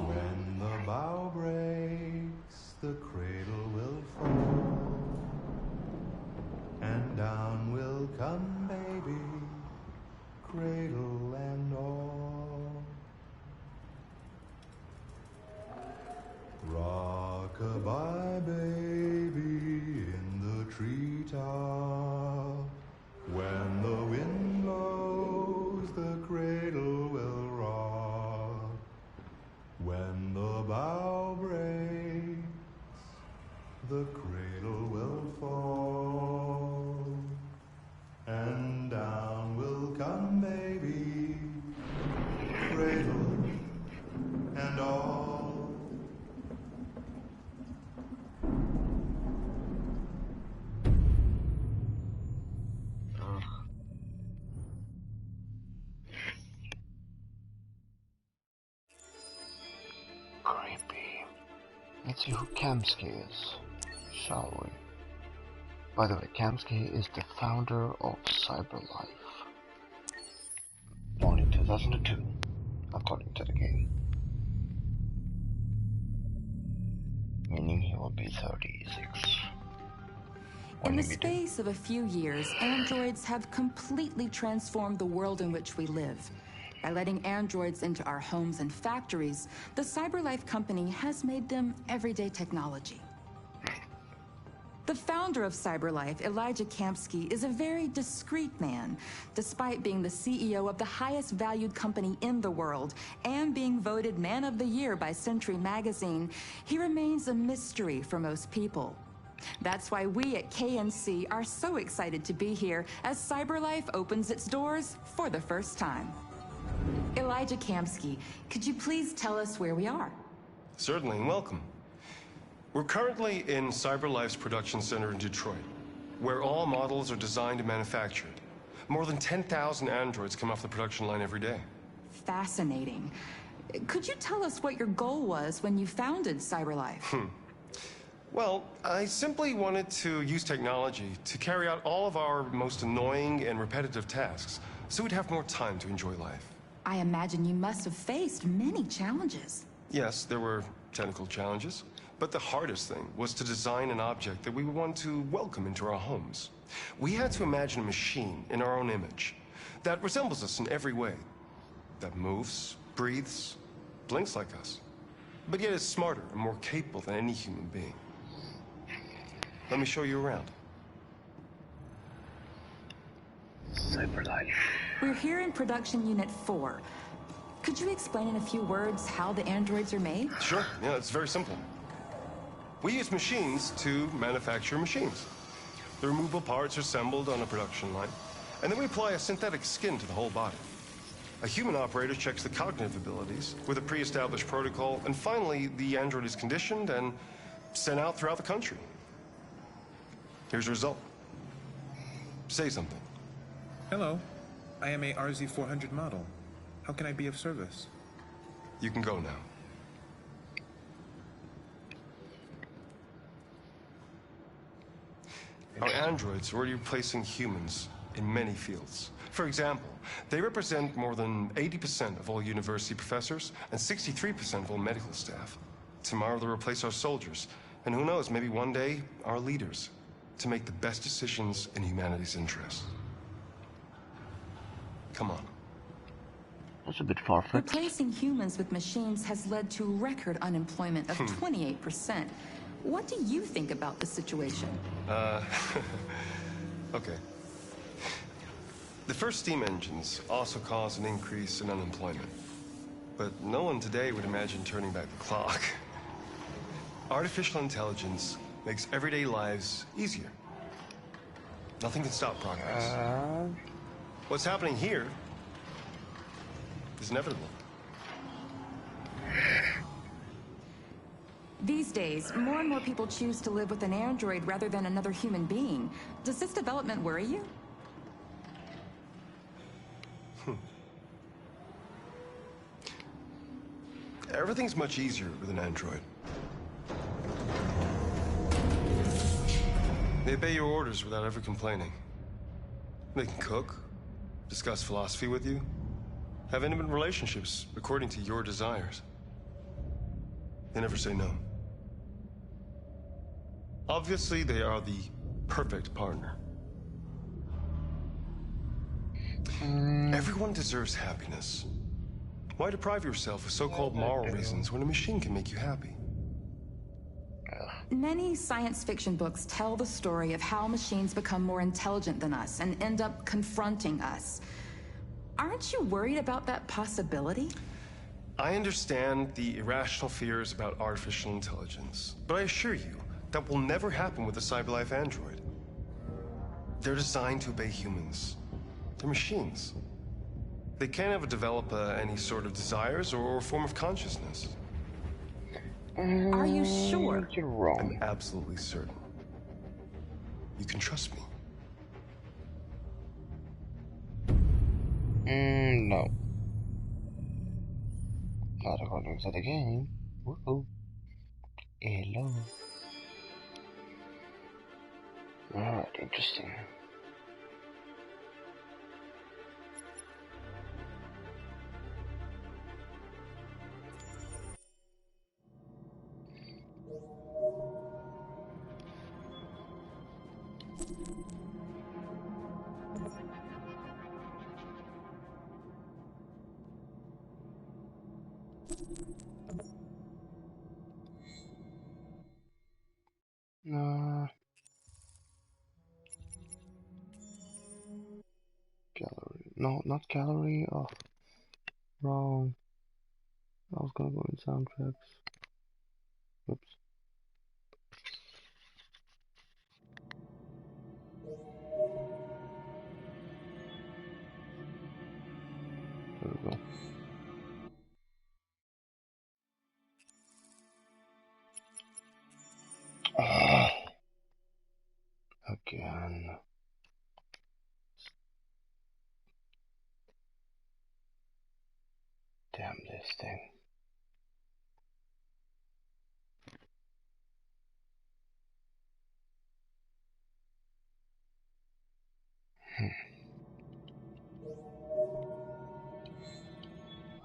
When the bough breaks, the cradle will fall, and down will come baby, cradle and all. Rock-a-bye baby in the treetop. When the wind blows, the cradle will rock. When the bough breaks, the cradle will fall, and down will come baby, cradle and all. Creepy. Let's see who Kamsky is, shall we? By the way, Kamsky is the founder of CyberLife. Born in 2002, according to the game. Meaning he will be 36. In the space of a few years, androids have completely transformed the world in which we live. By letting androids into our homes and factories, the CyberLife company has made them everyday technology. The founder of CyberLife, Elijah Kamsky, is a very discreet man. Despite being the CEO of the highest valued company in the world and being voted Man of the Year by Century Magazine, he remains a mystery for most people. That's why we at KNC are so excited to be here as CyberLife opens its doors for the first time. Elijah Kamsky, could you please tell us where we are? Certainly, and welcome. We're currently in CyberLife's production center in Detroit, where all models are designed and manufactured. More than 10,000 androids come off the production line every day. Fascinating. Could you tell us what your goal was when you founded CyberLife? Well, I simply wanted to use technology to carry out all of our most annoying and repetitive tasks, so we'd have more time to enjoy life. I imagine you must have faced many challenges. Yes, there were technical challenges, but the hardest thing was to design an object that we would want to welcome into our homes. We had to imagine a machine in our own image that resembles us in every way, that moves, breathes, blinks like us, but yet is smarter and more capable than any human being. Let me show you around. CyberLife. We're here in Production Unit 4. Could you explain in a few words how the androids are made? Sure, yeah, it's very simple. We use machines to manufacture machines. The removable parts are assembled on a production line, and then we apply a synthetic skin to the whole body. A human operator checks the cognitive abilities with a pre-established protocol, and finally, the android is conditioned and sent out throughout the country. Here's the result. Say something. Hello, I am a RZ400 model. How can I be of service? You can go now. Our androids are already replacing humans in many fields. For example, they represent more than 80% of all university professors and 63% of all medical staff. Tomorrow they'll replace our soldiers, and who knows, maybe one day, our leaders, to make the best decisions in humanity's interest. Come on. That's a bit far-fetched. Replacing humans with machines has led to record unemployment of 28%. What do you think about the situation? Okay. The first steam engines also caused an increase in unemployment. But no one today would imagine turning back the clock. Artificial intelligence makes everyday lives easier. Nothing can stop progress. What's happening here is inevitable. These days, more and more people choose to live with an android rather than another human being. Does this development worry you? Everything's much easier with an android. They obey your orders without ever complaining. They can cook, discuss philosophy with you, have intimate relationships according to your desires. They never say no. Obviously, they are the perfect partner. Everyone deserves happiness. Why deprive yourself of so-called moral reasons when a machine can make you happy? Many science fiction books tell the story of how machines become more intelligent than us and end up confronting us. Aren't you worried about that possibility? I understand the irrational fears about artificial intelligence, but I assure you that will never happen with a CyberLife android. They're designed to obey humans. They're machines. They can't ever develop any sort of desires or form of consciousness. Are you sure? You're wrong. I'm absolutely certain. You can trust me. No. Not according to the game. Woohoo. Hello. Alright, interesting. Gallery. No, not gallery. Oh, wrong. I was gonna go in soundtracks. Oops. There we go. Again. Damn this thing.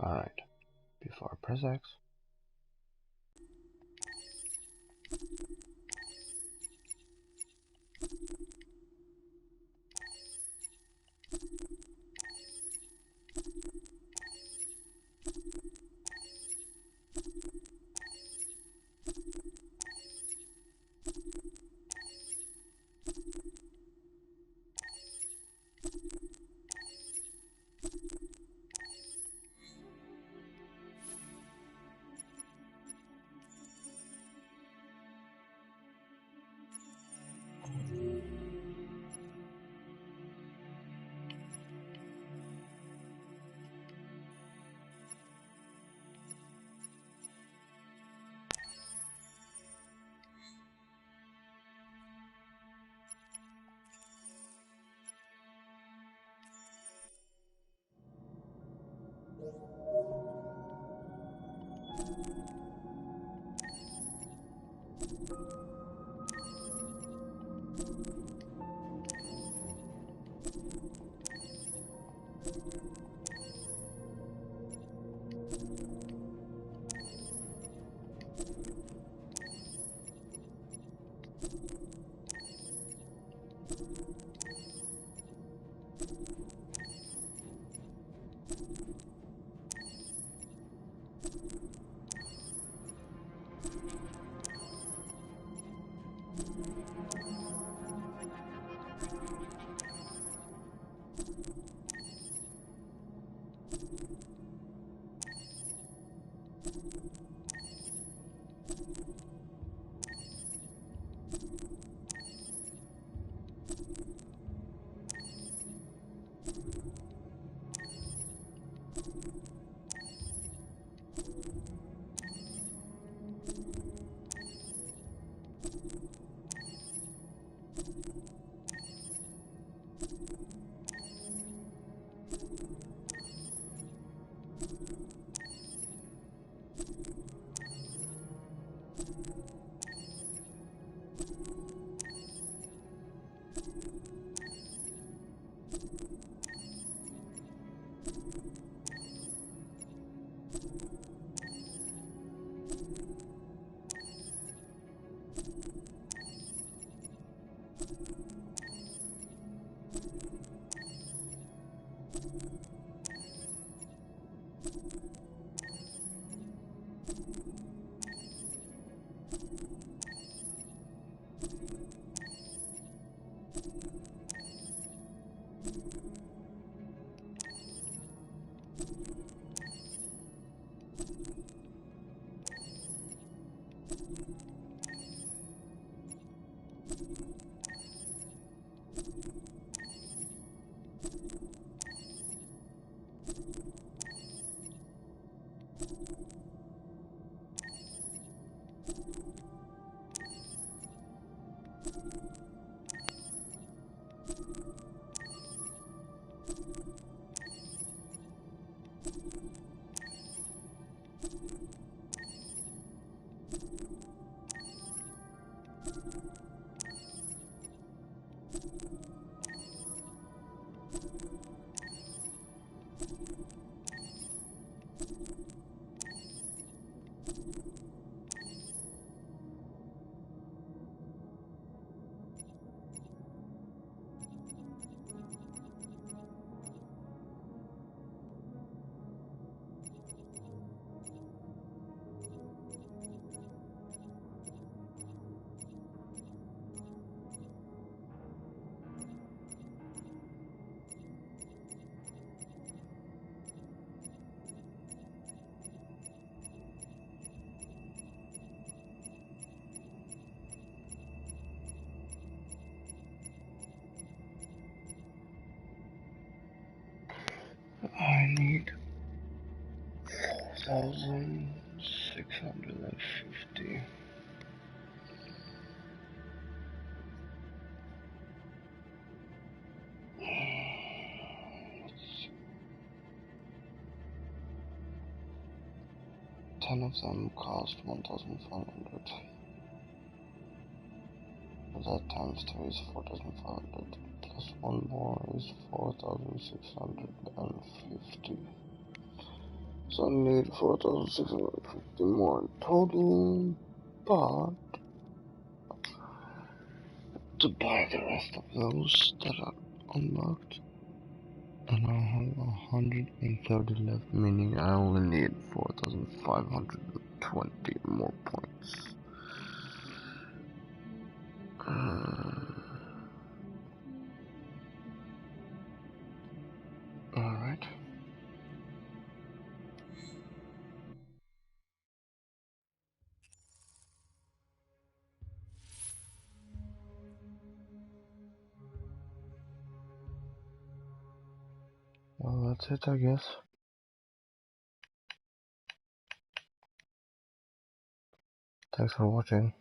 Alright. Before I press X. I need 4,650. Ten of them cost 1,500. That times 3 is 4,500. Plus one more is 4,650. So I need 4,650 more in total, but to buy the rest of those that are unlocked, and I have 130 left, meaning I only need 4,520 more points. Alright. Well, that's it, I guess. Thanks for watching.